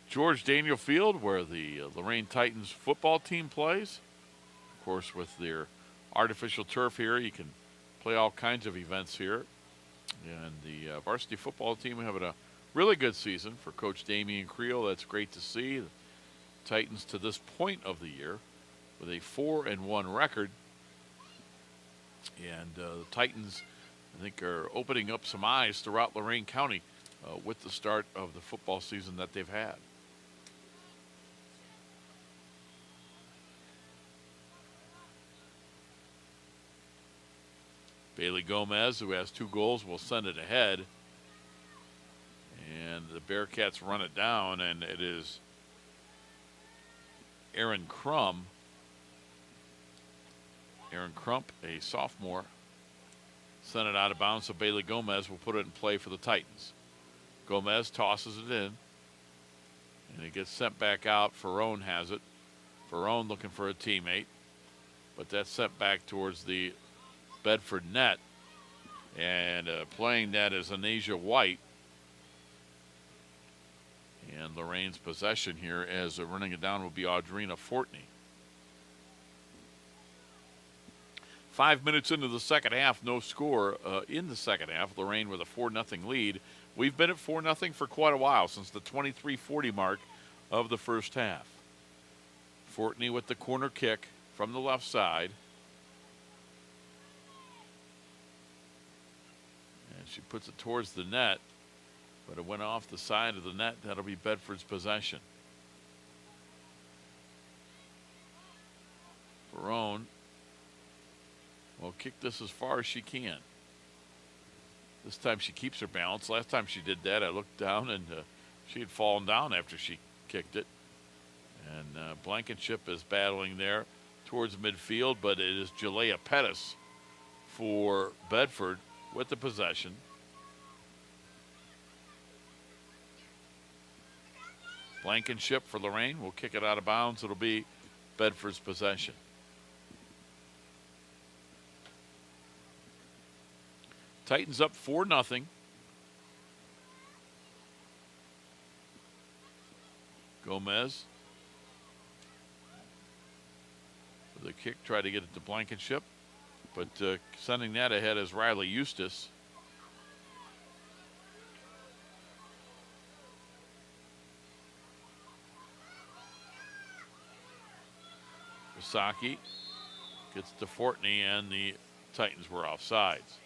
George Daniel Field, where the Lorain Titans football team plays. Of course, with their artificial turf here, you can play all kinds of events here. And the varsity football team having a really good season for Coach Damian Creel. That's great to see. The Titans to this point of the year with a 4-1 record. And the Titans, I think, are opening up some eyes throughout Lorain County with the start of the football season that they've had. Bailey Gomez, who has 2 goals, will send it ahead. And the Bearcats run it down, and it is Aaron Crump. Aaron Crump, a sophomore, sent it out of bounds, so Bailey Gomez will put it in play for the Titans. Gomez tosses it in, and it gets sent back out. Ferrone has it. Ferrone looking for a teammate, but that's sent back towards the Bedford net, and playing that is Anasia White. And Lorain's possession here as running it down will be Audrina Fortney. 5 minutes into the second half, no score in the second half. Lorain with a 4-0 lead. We've been at 4-0 for quite a while, since the 23:40 mark of the first half. Fortney with the corner kick from the left side. She puts it towards the net, but it went off the side of the net. That'll be Bedford's possession. Ferrone will kick this as far as she can. This time she keeps her balance. Last time she did that, I looked down and she had fallen down after she kicked it. And Blankenship is battling there towards midfield, but it is Jalea Pettis for Bedford with the possession. Blankenship for Lorain will kick it out of bounds. It'll be Bedford's possession. Titans up 4-0. Gomez with a kick, try to get it to Blankenship, but sending that ahead is Riley Eustace. Wasaki gets to Fortney, and the Titans were offsides.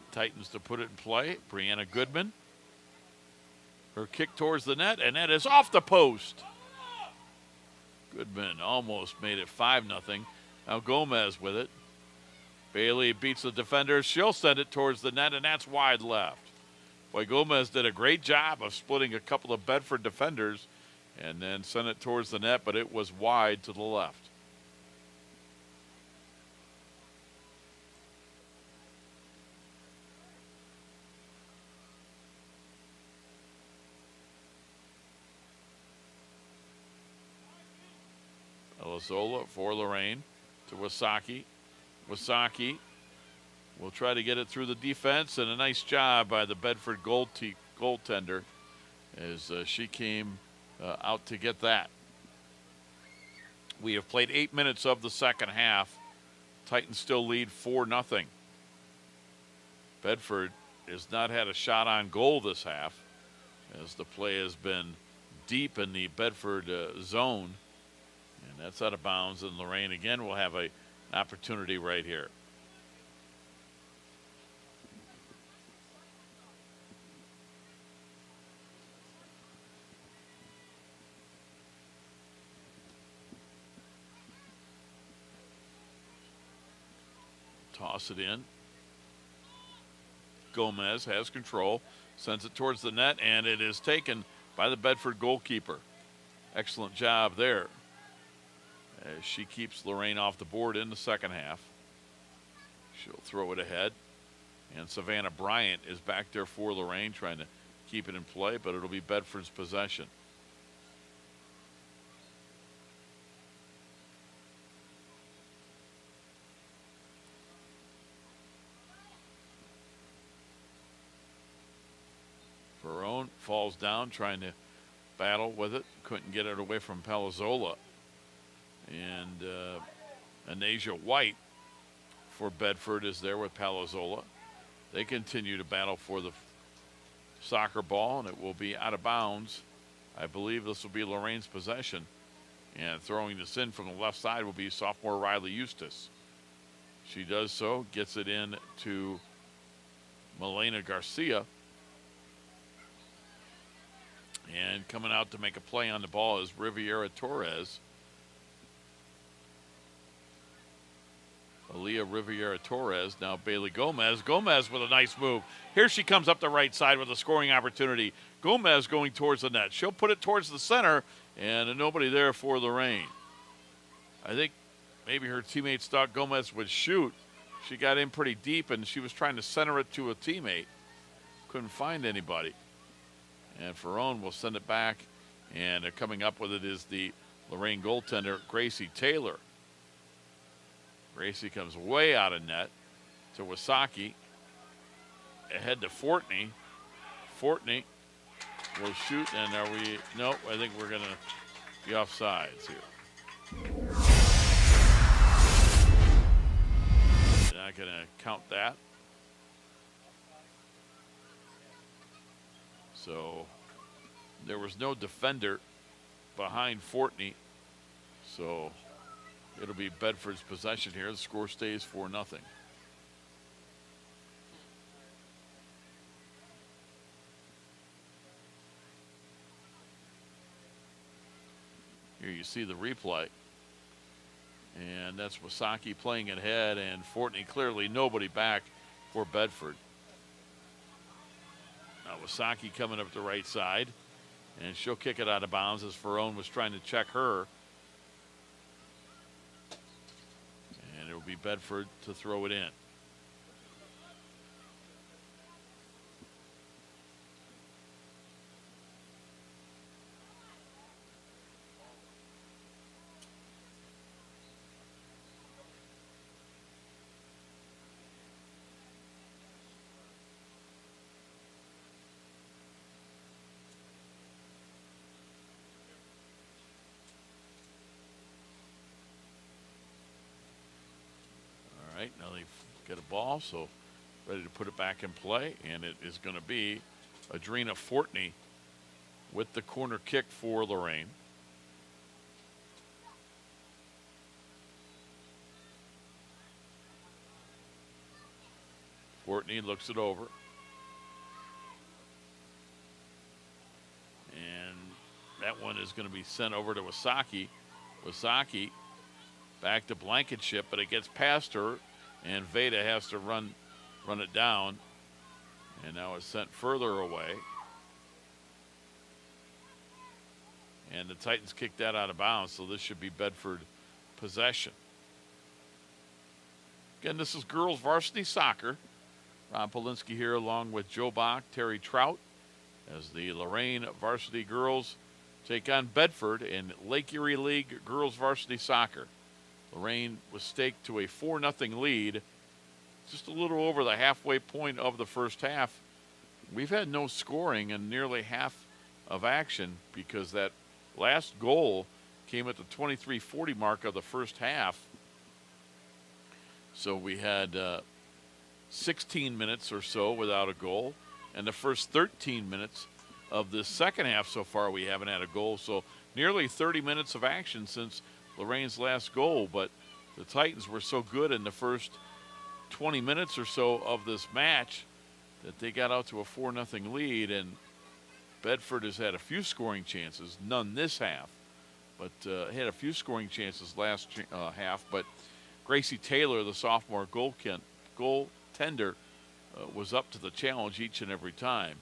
Titans to put it in play. Brianna Goodman. Her kick towards the net, and that is off the post. Goodman almost made it 5-0. Now Gomez with it. Bailey beats the defender. She'll send it towards the net, and that's wide left. Boy, Gomez did a great job of splitting a couple of Bedford defenders and then sent it towards the net, but it was wide to the left. Elizola for Lorain to Wasaki. Wasaki will try to get it through the defense, and a nice job by the Bedford goaltender as she came out to get that. We have played 8 minutes of the second half. Titans still lead 4-0. Bedford has not had a shot on goal this half as the play has been deep in the Bedford zone. And that's out of bounds, and Lorain again will have an opportunity right here. Toss it in. Gomez has control, sends it towards the net, and it is taken by the Bedford goalkeeper. Excellent job there, as she keeps Lorain off the board in the second half. She'll throw it ahead. And Savannah Bryant is back there for Lorain, trying to keep it in play, but it'll be Bedford's possession. Ferrone falls down, trying to battle with it. Couldn't get it away from Palazola. And Anasia White for Bedford is there with Palazola. They continue to battle for the soccer ball, and it will be out of bounds. I believe this will be Lorain's possession. And throwing this in from the left side will be sophomore Riley Eustace. She does so, gets it in to Melena Garcia. And coming out to make a play on the ball is Riviera Torres. Aaliyah Riviera Torres, now Bailey Gomez. Gomez with a nice move. Here she comes up the right side with a scoring opportunity. Gomez going towards the net. She'll put it towards the center, and nobody there for Lorain. I think maybe her teammates thought Gomez would shoot. She got in pretty deep, and she was trying to center it to a teammate. Couldn't find anybody. And Ferrone will send it back, and coming up with it is the Lorain goaltender, Gracie Taylor. Gracie comes way out of net to Wasaki. Ahead to Fortney. Fortney will shoot, and are we? Nope, I think we're going to be offsides here. Not going to count that. So there was no defender behind Fortney. So it'll be Bedford's possession here. The score stays 4-0. Here you see the replay. And that's Wasaki playing ahead, and Fortney clearly nobody back for Bedford. Now Wasaki coming up the right side, and she'll kick it out of bounds as Ferrone was trying to check her. And it will be Bedford to throw it in. All right, now they get a ball, so ready to put it back in play, and it is going to be Adrena Fortney with the corner kick for Lorain. Fortney looks it over. And that one is going to be sent over to Wasaki. Wasaki back to Blankenship, but it gets past her, and Veda has to run it down. And now it's sent further away. And the Titans kicked that out of bounds, so this should be Bedford possession. Again, this is girls varsity soccer. Ron Polinsky here along with Joe Bach, Terry Trout, as the Lorain varsity girls take on Bedford in Lake Erie League girls varsity soccer. Lorain was staked to a 4-0 lead, just a little over the halfway point of the first half. We've had no scoring in nearly half of action because that last goal came at the 23:40 mark of the first half. So we had 16 minutes or so without a goal, and the first 13 minutes of the second half so far we haven't had a goal. So nearly 30 minutes of action since Lorain's last goal, but the Titans were so good in the first 20 minutes or so of this match that they got out to a 4-0 lead, and Bedford has had a few scoring chances, none this half, but had a few scoring chances last half. But Gracie Taylor, the sophomore goaltender, was up to the challenge each and every time,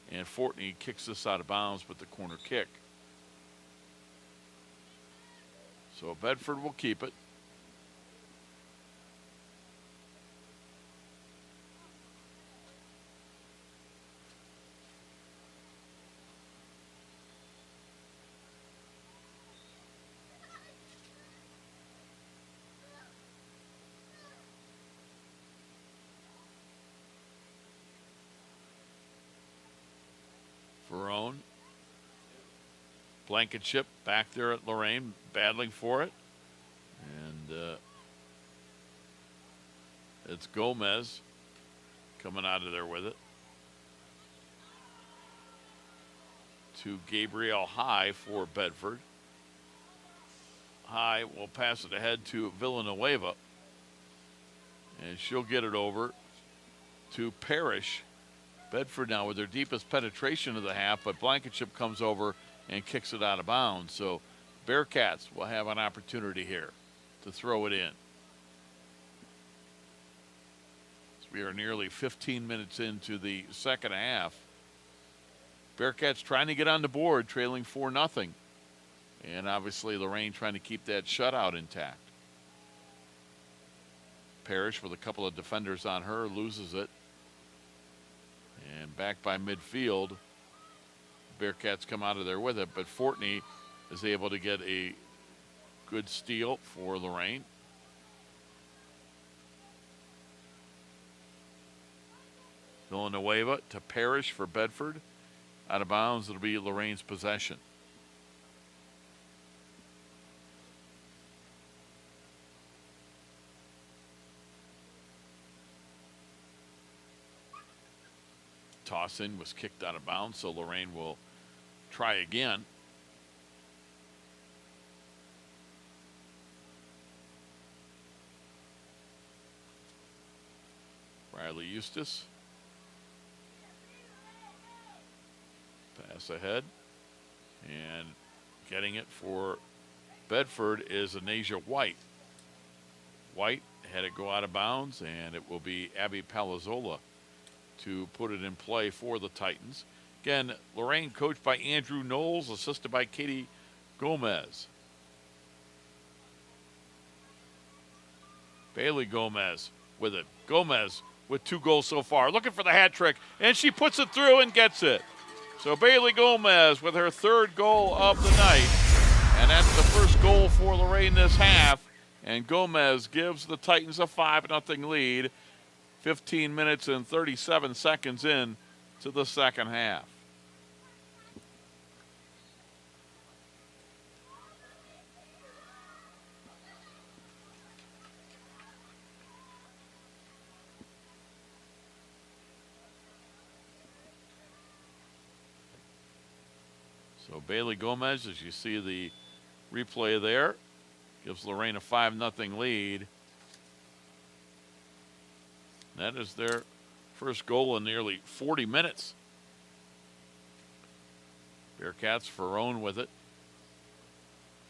and Fortney kicks this out of bounds with the corner kick. So Bedford will keep it. Ferrone. Blankenship back there at Lorain, battling for it. And it's Gomez coming out of there with it. To Gabrielle High for Bedford. High will pass it ahead to Villanueva. And she'll get it over to Parrish. Bedford now with their deepest penetration of the half, but Blankenship comes over and kicks it out of bounds. So Bearcats will have an opportunity here to throw it in. So we are nearly 15 minutes into the second half. Bearcats trying to get on the board, trailing 4-0. And obviously Lorain trying to keep that shutout intact. Parrish with a couple of defenders on her, loses it. And back by midfield, Bearcats come out of there with it, but Fortney is able to get a good steal for Lorain. Villanueva to Parrish for Bedford. Out of bounds, it'll be Lorain's possession. Toss in was kicked out of bounds, so Lorain will try again. Riley Eustace. Pass ahead. And getting it for Bedford is Anasia White. White had it go out of bounds, and it will be Abby Palazzola to put it in play for the Titans. Again, Lorain coached by Andrew Knowles, assisted by Katie Gomez. Bailey Gomez with it. Gomez with 2 goals so far, looking for the hat trick, and she puts it through and gets it. So Bailey Gomez with her 3rd goal of the night, and that's the first goal for Lorain this half. And Gomez gives the Titans a 5-0 lead, 15 minutes and 37 seconds in to the second half. So Bailey Gomez, as you see the replay there, gives Lorain a 5-0 lead. That is their first goal in nearly 40 minutes. Bearcats, Ferrone with it.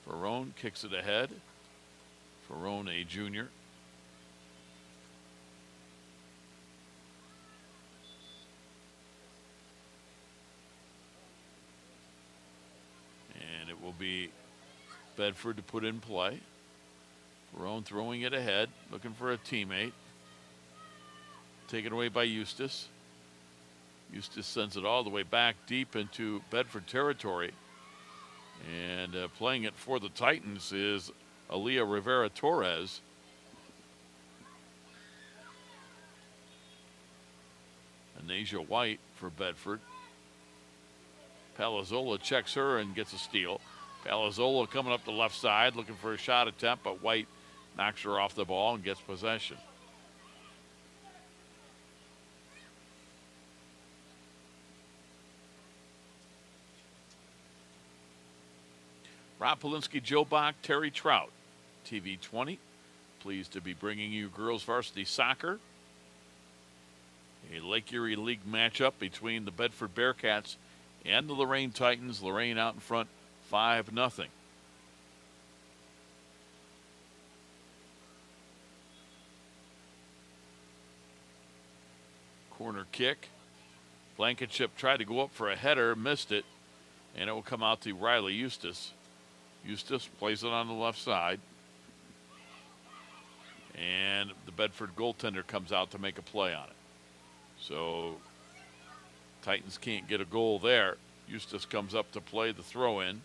Ferrone kicks it ahead. Ferrone, a junior. And it will be Bedford to put in play. Ferrone throwing it ahead, looking for a teammate. Taken away by Eustace. Eustace sends it all the way back deep into Bedford territory. And playing it for the Titans is Aaliyah Rivera-Torres. Anasia White for Bedford. Palazzola checks her and gets a steal. Palazzola coming up the left side, looking for a shot attempt, but White knocks her off the ball and gets possession. Rob Polinsky, Joe Bach, Terry Trout, TV 20. Pleased to be bringing you girls varsity soccer. A Lake Erie League matchup between the Bedford Bearcats and the Lorain Titans. Lorain out in front 5-0. Corner kick. Blankenship tried to go up for a header, missed it, and it will come out to Riley Eustace. Eustace plays it on the left side. And the Bedford goaltender comes out to make a play on it. So Titans can't get a goal there. Eustace comes up to play the throw-in.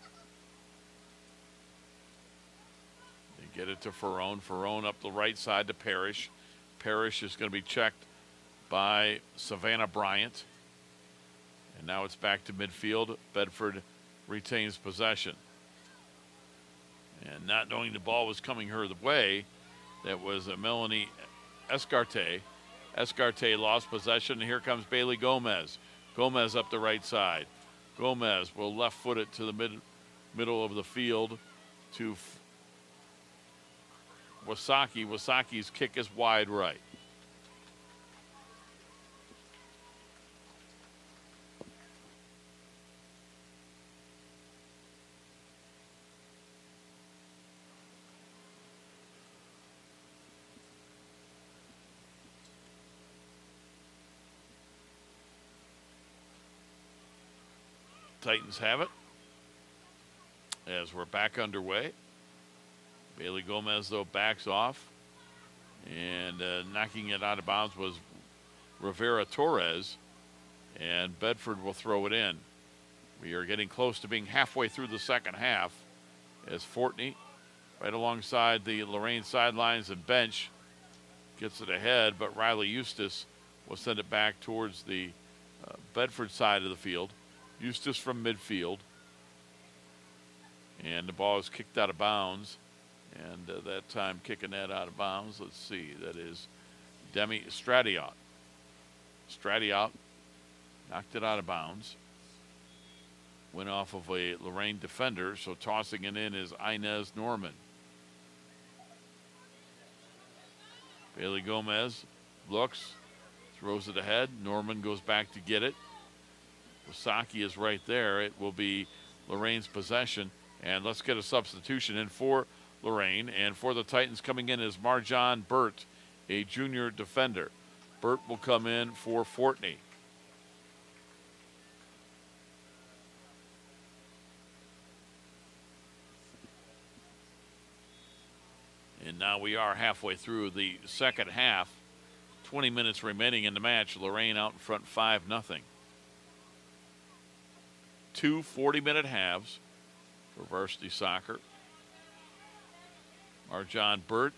They get it to Ferrone. Ferrone up the right side to Parrish. Parrish is going to be checked by Savannah Bryant. And now it's back to midfield. Bedford retains possession. And not knowing the ball was coming her way, that was Melanie Escarte. Escarte lost possession, and here comes Bailey Gomez. Gomez up the right side. Gomez will left foot it to the middle of the field to Wasaki. Wasaki's kick is wide right. Titans have it as we're back underway. Bailey Gomez, though, backs off, and knocking it out of bounds was Rivera-Torres, and Bedford will throw it in. We are getting close to being halfway through the second half as Fortney, right alongside the Lorain sidelines and bench, gets it ahead, but Riley Eustace will send it back towards the Bedford side of the field. Eustace from midfield. And the ball is kicked out of bounds. And that time kicking that out of bounds, let's see, that is Demi Stradiot. Stradiot knocked it out of bounds. Went off of a Lorain defender, so tossing it in is Inez Norman. Bailey Gomez looks, throws it ahead. Norman goes back to get it. Wasaki is right there. It will be Lorain's possession And let's get a substitution in for Lorain. And for the Titans coming in is Marjon Burt, a junior defender. Burt will come in for Fortney. And now we are halfway through the second half. 20 minutes remaining in the match. Lorain out in front 5-0. Two 40-minute halves for varsity soccer. Marjon Burt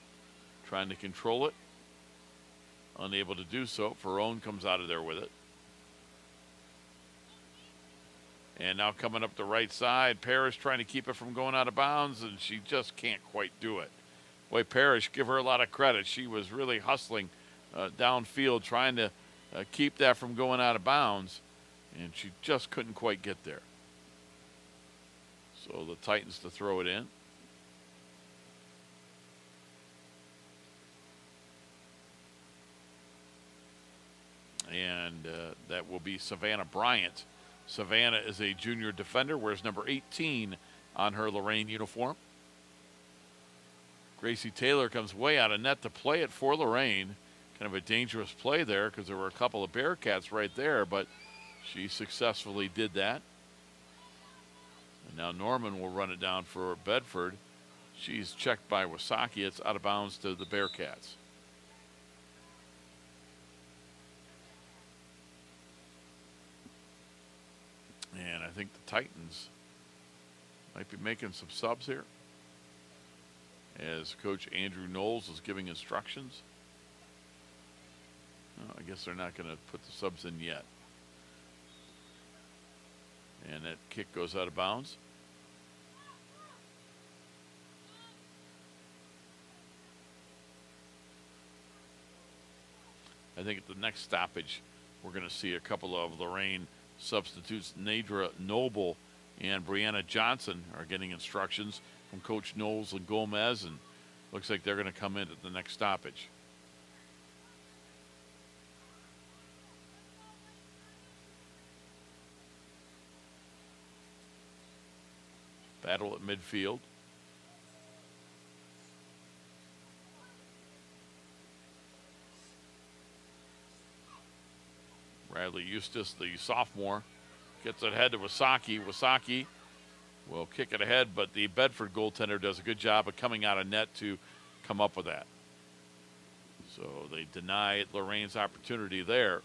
trying to control it. Unable to do so. Ferrone comes out of there with it. And now coming up the right side, Parrish trying to keep it from going out of bounds, and she just can't quite do it. Boy, Parrish, give her a lot of credit. She was really hustling downfield, trying to keep that from going out of bounds, and she just couldn't quite get there. So the Titans to throw it in. And that will be Savannah Bryant. Savannah is a junior defender, wears number 18 on her Lorain uniform. Gracie Taylor comes way out of net to play it for Lorain. Kind of a dangerous play there because there were a couple of Bearcats right there, but she successfully did that. And now Norman will run it down for Bedford. She's checked by Wasaki. It's out of bounds to the Bearcats. And I think the Titans might be making some subs here, as Coach Andrew Knowles is giving instructions. Oh, I guess they're not going to put the subs in yet. And that kick goes out of bounds. I think at the next stoppage, we're going to see a couple of Lorain substitutes. Nadra Noble and Brianna Johnson are getting instructions from Coach Knowles and Gomez, and looks like they're going to come in at the next stoppage. Battle at midfield. Bradley Eustace, the sophomore, gets it ahead to Wasaki. Wasaki will kick it ahead, but the Bedford goaltender does a good job of coming out of net to come up with that. So they deny Lorain's opportunity there.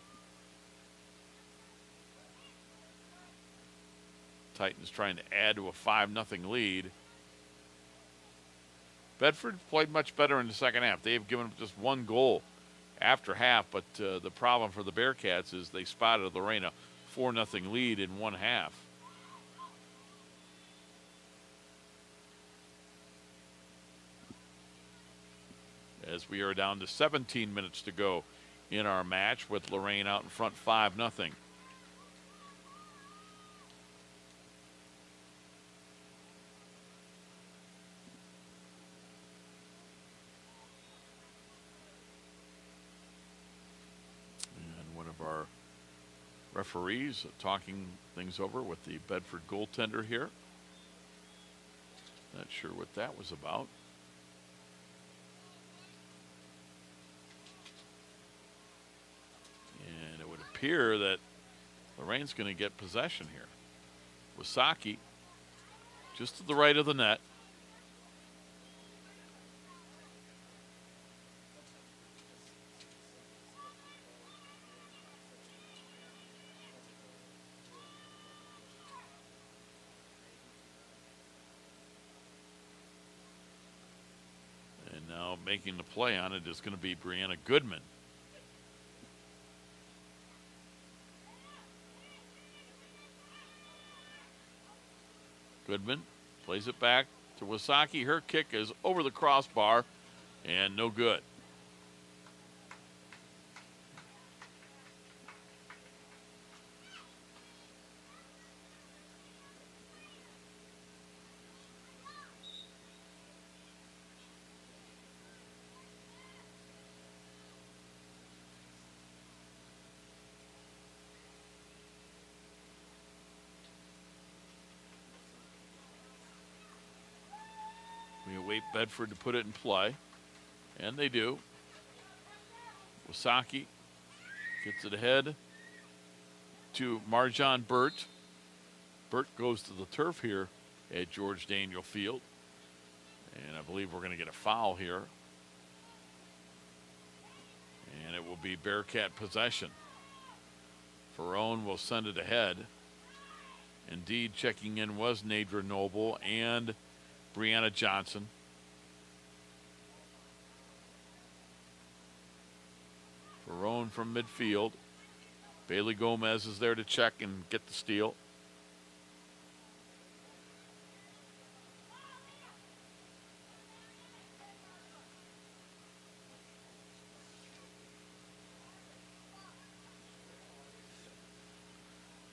Titans trying to add to a 5-0 lead. Bedford played much better in the second half. They've given up just one goal after half, but the problem for the Bearcats is they spotted Lorain a 4-0 lead in one half. As we are down to 17 minutes to go in our match, with Lorain out in front 5-0. Our referees talking things over with the Bedford goaltender here. Not sure what that was about. And it would appear that Lorain's going to get possession here. Wasaki just to the right of the net. Now making the play on it is going to be Brianna Goodman. Goodman plays it back to Wasaki. Her kick is over the crossbar and no good. wait Bedford to put it in play, and they do. Wasaki gets it ahead to Marjan Burt. Burt goes to the turf here at George Daniel Field. And I believe we're going to get a foul here. And it will be Bearcat possession. Ferrone will send it ahead. Indeed, checking in was Nadra Noble and Brianna Johnson. Ferrone from midfield. Bailey Gomez is there to check and get the steal.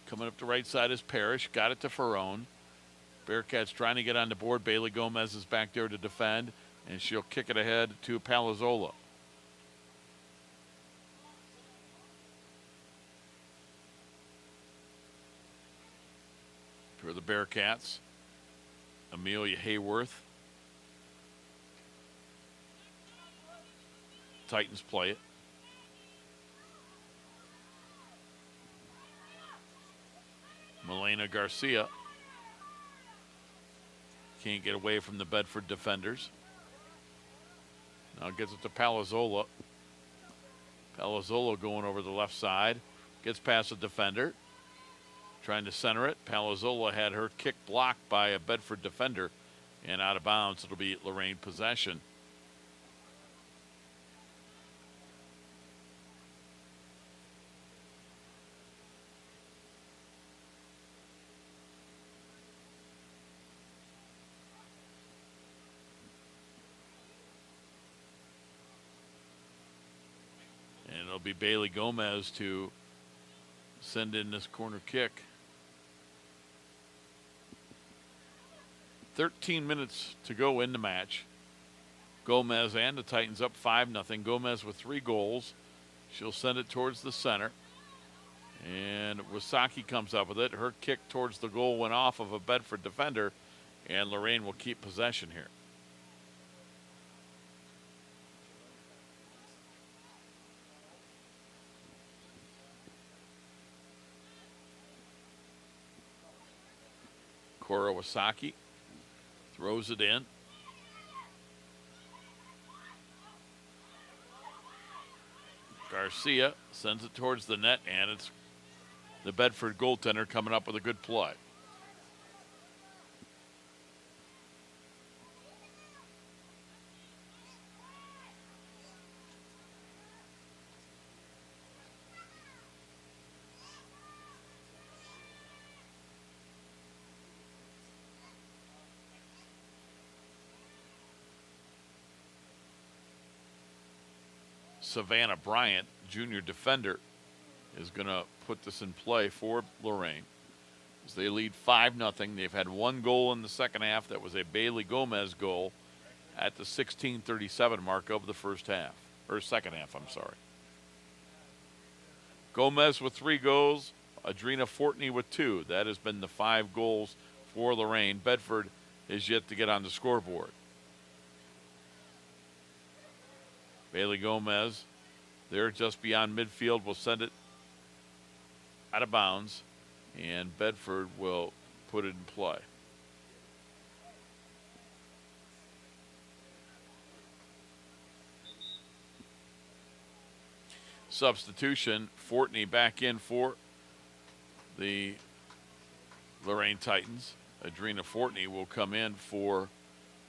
Coming up the right side is Parrish. Got it to Ferrone. Bearcats trying to get on the board. Bailey Gomez is back there to defend, and she'll kick it ahead to Palazzola. For the Bearcats, Amelia Hayworth. Titans play it. Melena Garcia can't get away from the Bedford defenders. Now gets it to Palazzola. Palazzola going over the left side. Gets past the defender. Trying to center it. Palazzola had her kick blocked by a Bedford defender and out of bounds. It'll be Lorain possession. And it'll be Bailey Gomez to send in this corner kick. 13 minutes to go in the match. Gomez and the Titans up 5-0. Gomez with 3 goals. She'll send it towards the center. And Wasaki comes up with it. Her kick towards the goal went off of a Bedford defender, and Lorain will keep possession here. Cora Wasaki throws it in. Garcia sends it towards the net, and it's the Bedford goaltender coming up with a good play. Savannah Bryant, junior defender, is going to put this in play for Lorain as they lead 5-0. They've had 1 goal in the second half. That was a Bailey Gomez goal at the 16:37 mark of the first half, or second half, I'm sorry. Gomez with 3 goals, Adrena Fortney with 2. That has been the 5 goals for Lorain. Bedford is yet to get on the scoreboard. Bailey Gomez there just beyond midfield will send it out of bounds, and Bedford will put it in play. Substitution, Fortney back in for the Lorain Titans. Adrena Fortney will come in for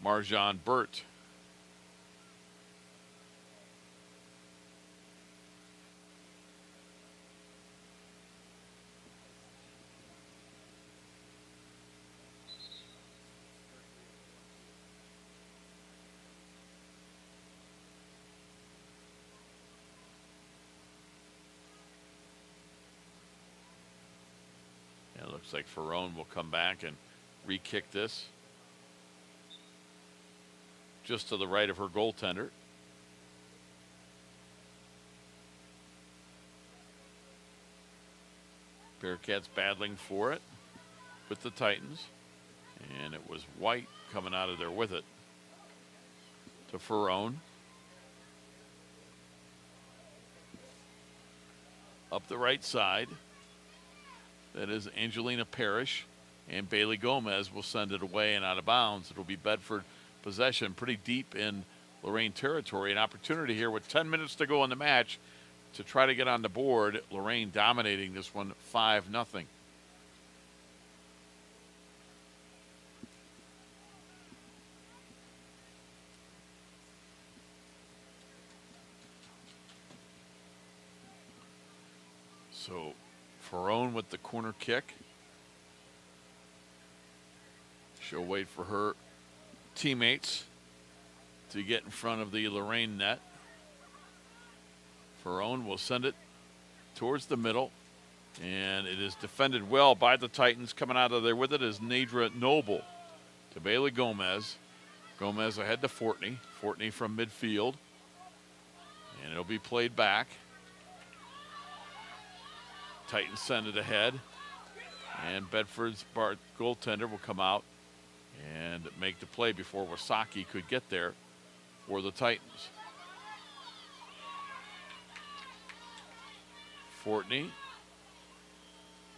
Marjan Burt. Looks like Ferrone will come back and re-kick this just to the right of her goaltender. Bearcats battling for it with the Titans, and it was White coming out of there with it. to Ferrone. Up the right side. That is Angelina Parrish. And Bailey Gomez will send it away and out of bounds. It'll be Bedford possession pretty deep in Lorain territory. An opportunity here with 10 minutes to go in the match to try to get on the board. Lorain dominating this one 5-0. So Ferrone with the corner kick. She'll wait for her teammates to get in front of the Lorain net. Ferrone will send it towards the middle, and it is defended well by the Titans. Coming out of there with it is Nadra Noble to Bailey Gomez. Gomez ahead to Fortney. Fortney from midfield, and it'll be played back. Titans send it ahead, and Bedford's goaltender will come out and make the play before Wasaki could get there for the Titans. Fortney,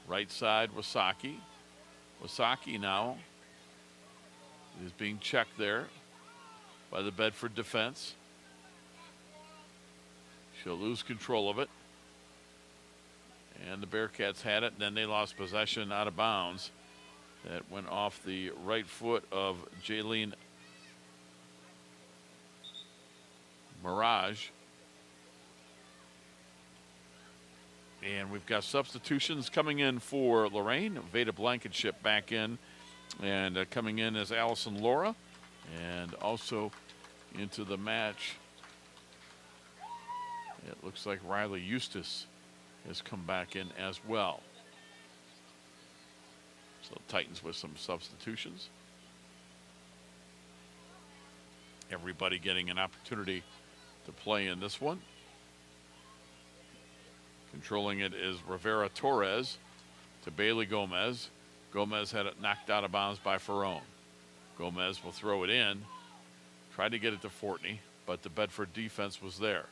right side Wasaki. Wasaki now is being checked there by the Bedford defense. She'll lose control of it. And the Bearcats had it, and then they lost possession out of bounds. That went off the right foot of Jaylene Mirage. And we've got substitutions coming in for Lorain. Veda Blankenship back in. And coming in is Allison Laura. And also into the match, it looks like Riley Eustace has come back in as well. So Titans with some substitutions. Everybody getting an opportunity to play in this one. Controlling it is Rivera Torres to Bailey Gomez. Gomez had it knocked out of bounds by Ferrone. Gomez will throw it in. Tried to get it to Fortney, but the Bedford defense was there.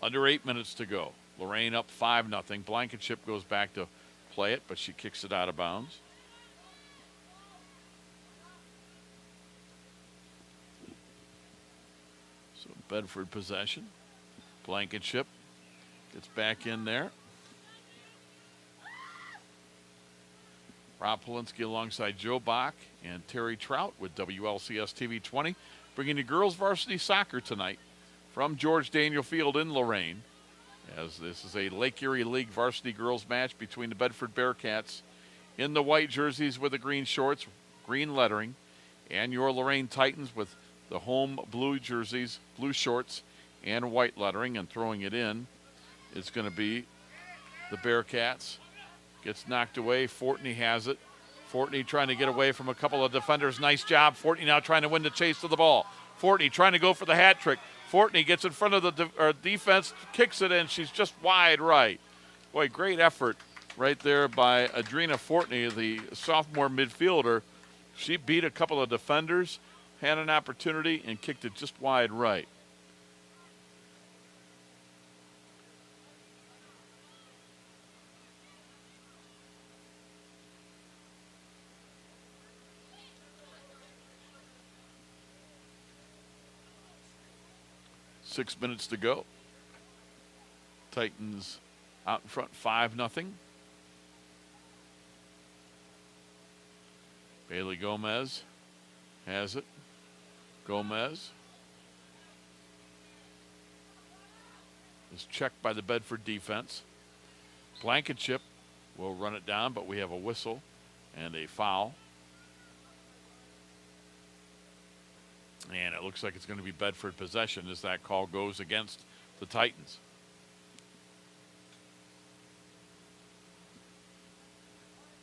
Under 8 minutes to go. Lorain up 5-0. Blankenship goes back to play it, but she kicks it out of bounds. So Bedford possession. Blankenship gets back in there. Rob Polinsky alongside Joe Bach and Terry Trout with WLCS TV 20, bringing you girls varsity soccer tonight from George Daniel Field in Lorain, as this is a Lake Erie League varsity girls match between the Bedford Bearcats in the white jerseys with the green shorts, green lettering, and your Lorain Titans with the home blue jerseys, blue shorts, and white lettering. And throwing it in is going to be the Bearcats. Gets knocked away. Fortney has it. Fortney trying to get away from a couple of defenders. Nice job. Fortney now trying to win the chase to the ball. Fortney trying to go for the hat trick. Fortney gets in front of the defense, kicks it in. She's just wide right. Boy, great effort right there by Adrena Fortney, the sophomore midfielder. She beat a couple of defenders, had an opportunity, and kicked it just wide right. Six minutes to go. Titans out in front 5-0. Bailey Gomez has it. Gomez is checked by the Bedford defense. Blankenship will run it down, but we have a whistle and a foul. And it looks like it's going to be Bedford possession as that call goes against the Titans.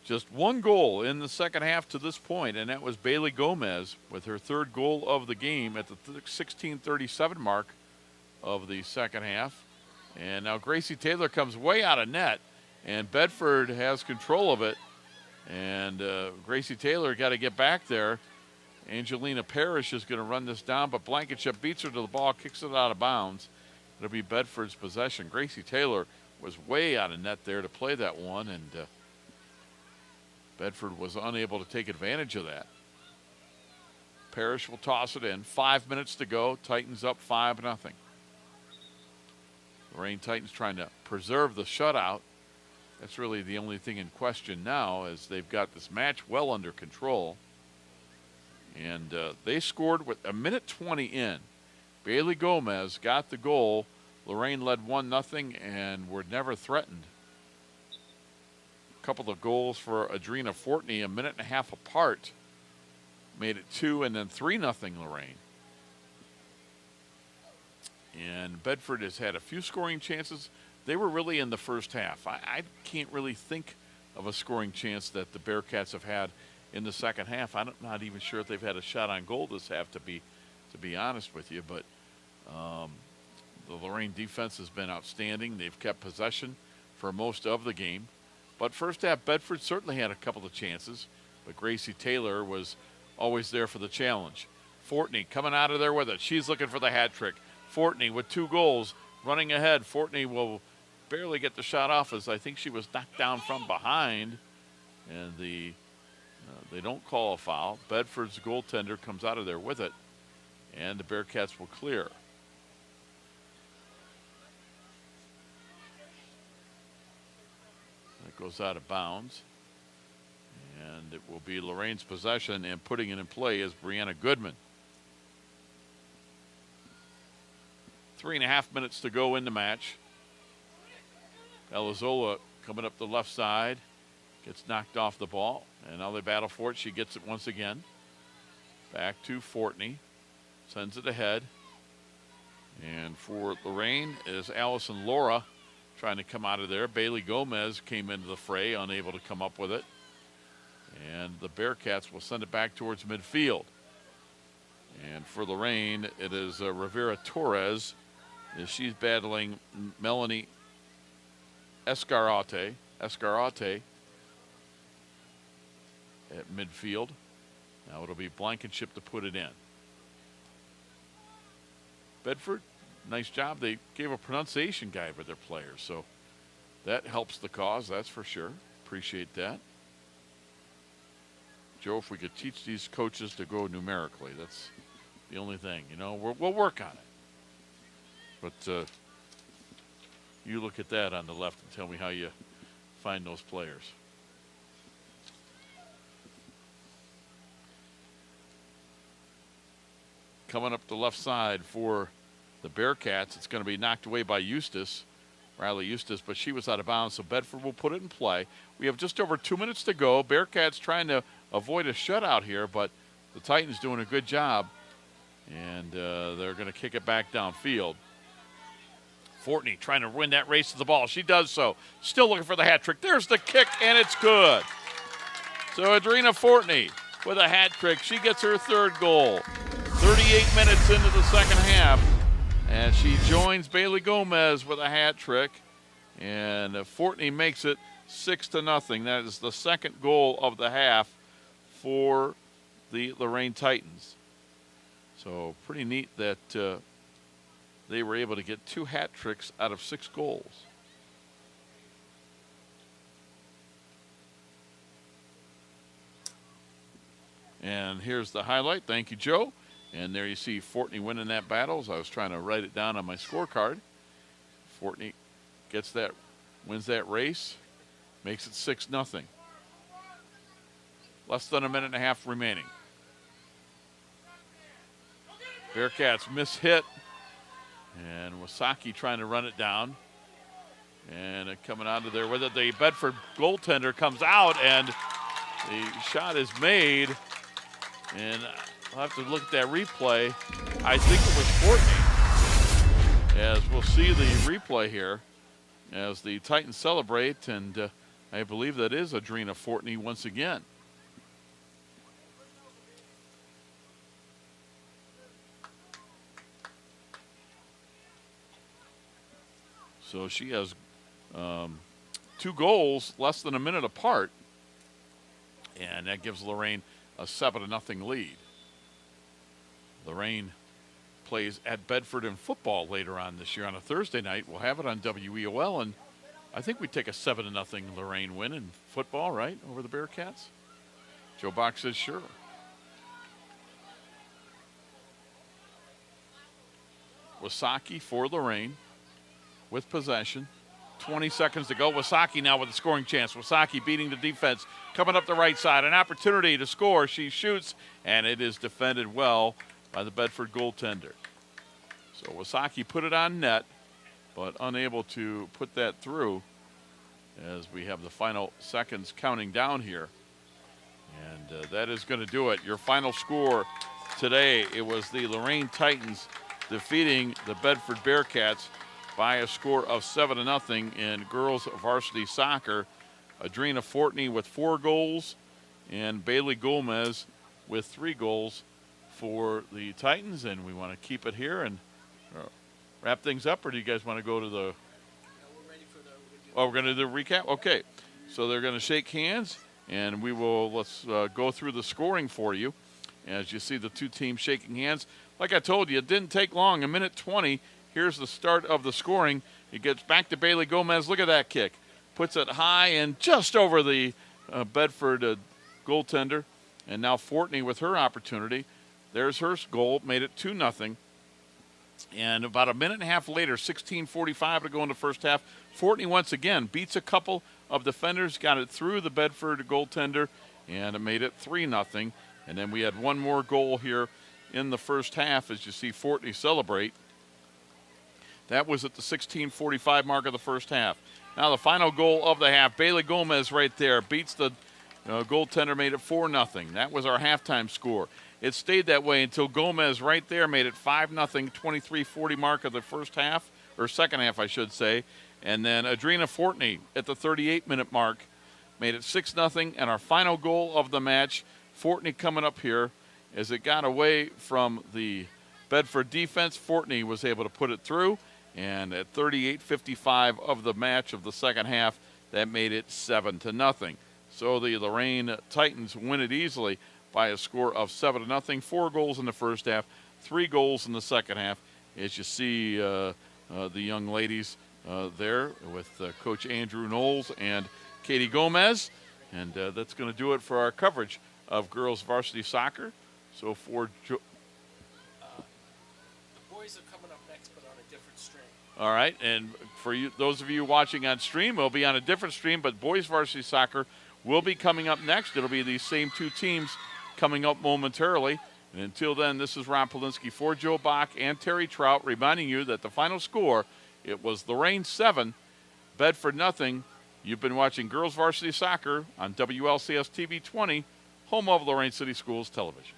Just one goal in the second half to this point, and that was Bailey Gomez with her third goal of the game at the 16:37 mark of the second half. And now Gracie Taylor comes way out of net, and Bedford has control of it. And Gracie Taylor got to get back there. Angelina Parrish is going to run this down, but Blankenship beats her to the ball, kicks it out of bounds. It'll be Bedford's possession. Gracie Taylor was way out of net there to play that one, and Bedford was unable to take advantage of that. Parrish will toss it in. 5 minutes to go. Titans up 5-0. Lorain Titans trying to preserve the shutout. That's really the only thing in question now, as they've got this match well under control. And they scored with a minute 20 in. Bailey Gomez got the goal. Lorain led 1-0 and were never threatened. A couple of goals for Adrena Fortney, a minute and a half apart, made it 2 and then 3-0 Lorain. And Bedford has had a few scoring chances. They were really in the first half. I can't really think of a scoring chance that the Bearcats have had in the second half. I'm not even sure if they've had a shot on goal this half, to be honest with you. But the Lorain defense has been outstanding. They've kept possession for most of the game. But first half, Bedford certainly had a couple of chances, but Gracie Taylor was always there for the challenge. Fortney coming out of there with it. She's looking for the hat trick. Fortney with 2 goals, running ahead. Fortney will barely get the shot off, as I think she was knocked down from behind, and they don't call a foul. Bedford's goaltender comes out of there with it, and the Bearcats will clear. That goes out of bounds, and it will be Lorain's possession, and putting it in play is Brianna Goodman. 3.5 minutes to go in the match. Elizola coming up the left side, gets knocked off the ball, and now they battle for it. She gets it once again. Back to Fortney, sends it ahead. And for Lorain is Allison Laura trying to come out of there. Bailey Gomez came into the fray, unable to come up with it. And the Bearcats will send it back towards midfield. And for Lorain, it is Rivera Torres, as she's battling Melanie Escarate at midfield. Now it'll be Blankenship to put it in. Bedford, nice job. They gave a pronunciation guide with their players, so that helps the cause, that's for sure. Appreciate that. Joe, if we could teach these coaches to go numerically, that's the only thing. You know, we'll work on it. But you look at that on the left and tell me how you find those players. Coming up the left side for the Bearcats, it's going to be knocked away by Riley Eustace, but she was out of bounds, so Bedford will put it in play. We have just over 2 minutes to go. Bearcats trying to avoid a shutout here, but the Titans doing a good job, and they're going to kick it back downfield. Fortney trying to win that race to the ball. She does so. Still looking for the hat trick. There's the kick, and it's good. So Adrena Fortney with a hat trick. She gets her 3rd goal. 38 minutes into the second half, and she joins Bailey Gomez with a hat trick, and Fortney makes it 6-0. That is the 2nd goal of the half for the Lorain Titans. So pretty neat that they were able to get 2 hat tricks out of 6 goals. And here's the highlight. Thank you, Joe. And there you see Fortney winning that battle. So I was trying to write it down on my scorecard. Fortney gets that, wins that race, makes it 6-0. Less than a minute and a half remaining. Bearcats miss hit. And Wasaki trying to run it down. And coming out of there with it, the Bedford goaltender comes out, and the shot is made. And I'll have to look at that replay. I think it was Fortney. As we'll see the replay here as the Titans celebrate, and I believe that is Adrena Fortney once again. So she has 2 goals less than a minute apart, and that gives Lorain a 7-0 lead. Lorain plays at Bedford in football later on this year on a Thursday night. We'll have it on WEOL, and I think we take a 7-0 Lorain win in football, right, over the Bearcats? Joe Bach says sure. Wasaki for Lorain with possession. 20 seconds to go. Wasaki now with a scoring chance. Wasaki beating the defense, coming up the right side. An opportunity to score. She shoots, and it is defended well by the Bedford goaltender. So Wasaki put it on net, but unable to put that through as we have the final seconds counting down here. And that is going to do it. Your final score today, it was the Lorain Titans defeating the Bedford Bearcats by a score of 7-0 in girls varsity soccer. Adrena Fortney with 4 goals and Bailey Gomez with 3 goals for the Titans. And we want to keep it here and wrap things up, or do you guys want to go to the... Oh, we're going to do the recap? Okay. So they're going to shake hands, and let's go through the scoring for you. As you see the two teams shaking hands. Like I told you, it didn't take long, 1:20. Here's the start of the scoring. It gets back to Bailey Gomez. Look at that kick. Puts it high and just over the Bedford goaltender. And now Fortney with her opportunity. There's her goal. Made it 2-0. And about a minute and a half later, 16:45 to go in the first half, Fortney once again beats a couple of defenders, got it through the Bedford goaltender, and it made it 3-0. And then we had one more goal here in the first half as you see Fortney celebrate. That was at the 16:45 mark of the first half. Now the final goal of the half, Bailey Gomez right there beats the goaltender, made it 4-0. That was our halftime score. It stayed that way until Gomez right there made it 5-0, 23:40 mark of the first half, or second half I should say. And then Adrena Fortney at the 38-minute mark made it 6-0. And our final goal of the match, Fortney coming up here as it got away from the Bedford defense. Fortney was able to put it through. And at 38:55 of the match of the second half, that made it 7-0. So the Lorain Titans win it easily by a score of 7-0. 4 goals in the first half, 3 goals in the second half. As you see the young ladies there with Coach Andrew Knowles and Katie Gomez. And that's going to do it for our coverage of girls varsity soccer. So for the boys are coming up next, but on a different stream. All right, and for you, those of you watching on stream, it'll be on a different stream, but boys varsity soccer will be coming up next. It'll be these same two teams coming up momentarily. And until then, this is Ron Polinsky for Joe Bach and Terry Trout, reminding you that the final score, it was Lorain 7, Bedford 0. You've been watching girls varsity soccer on WLCS TV 20, home of Lorain City Schools Television.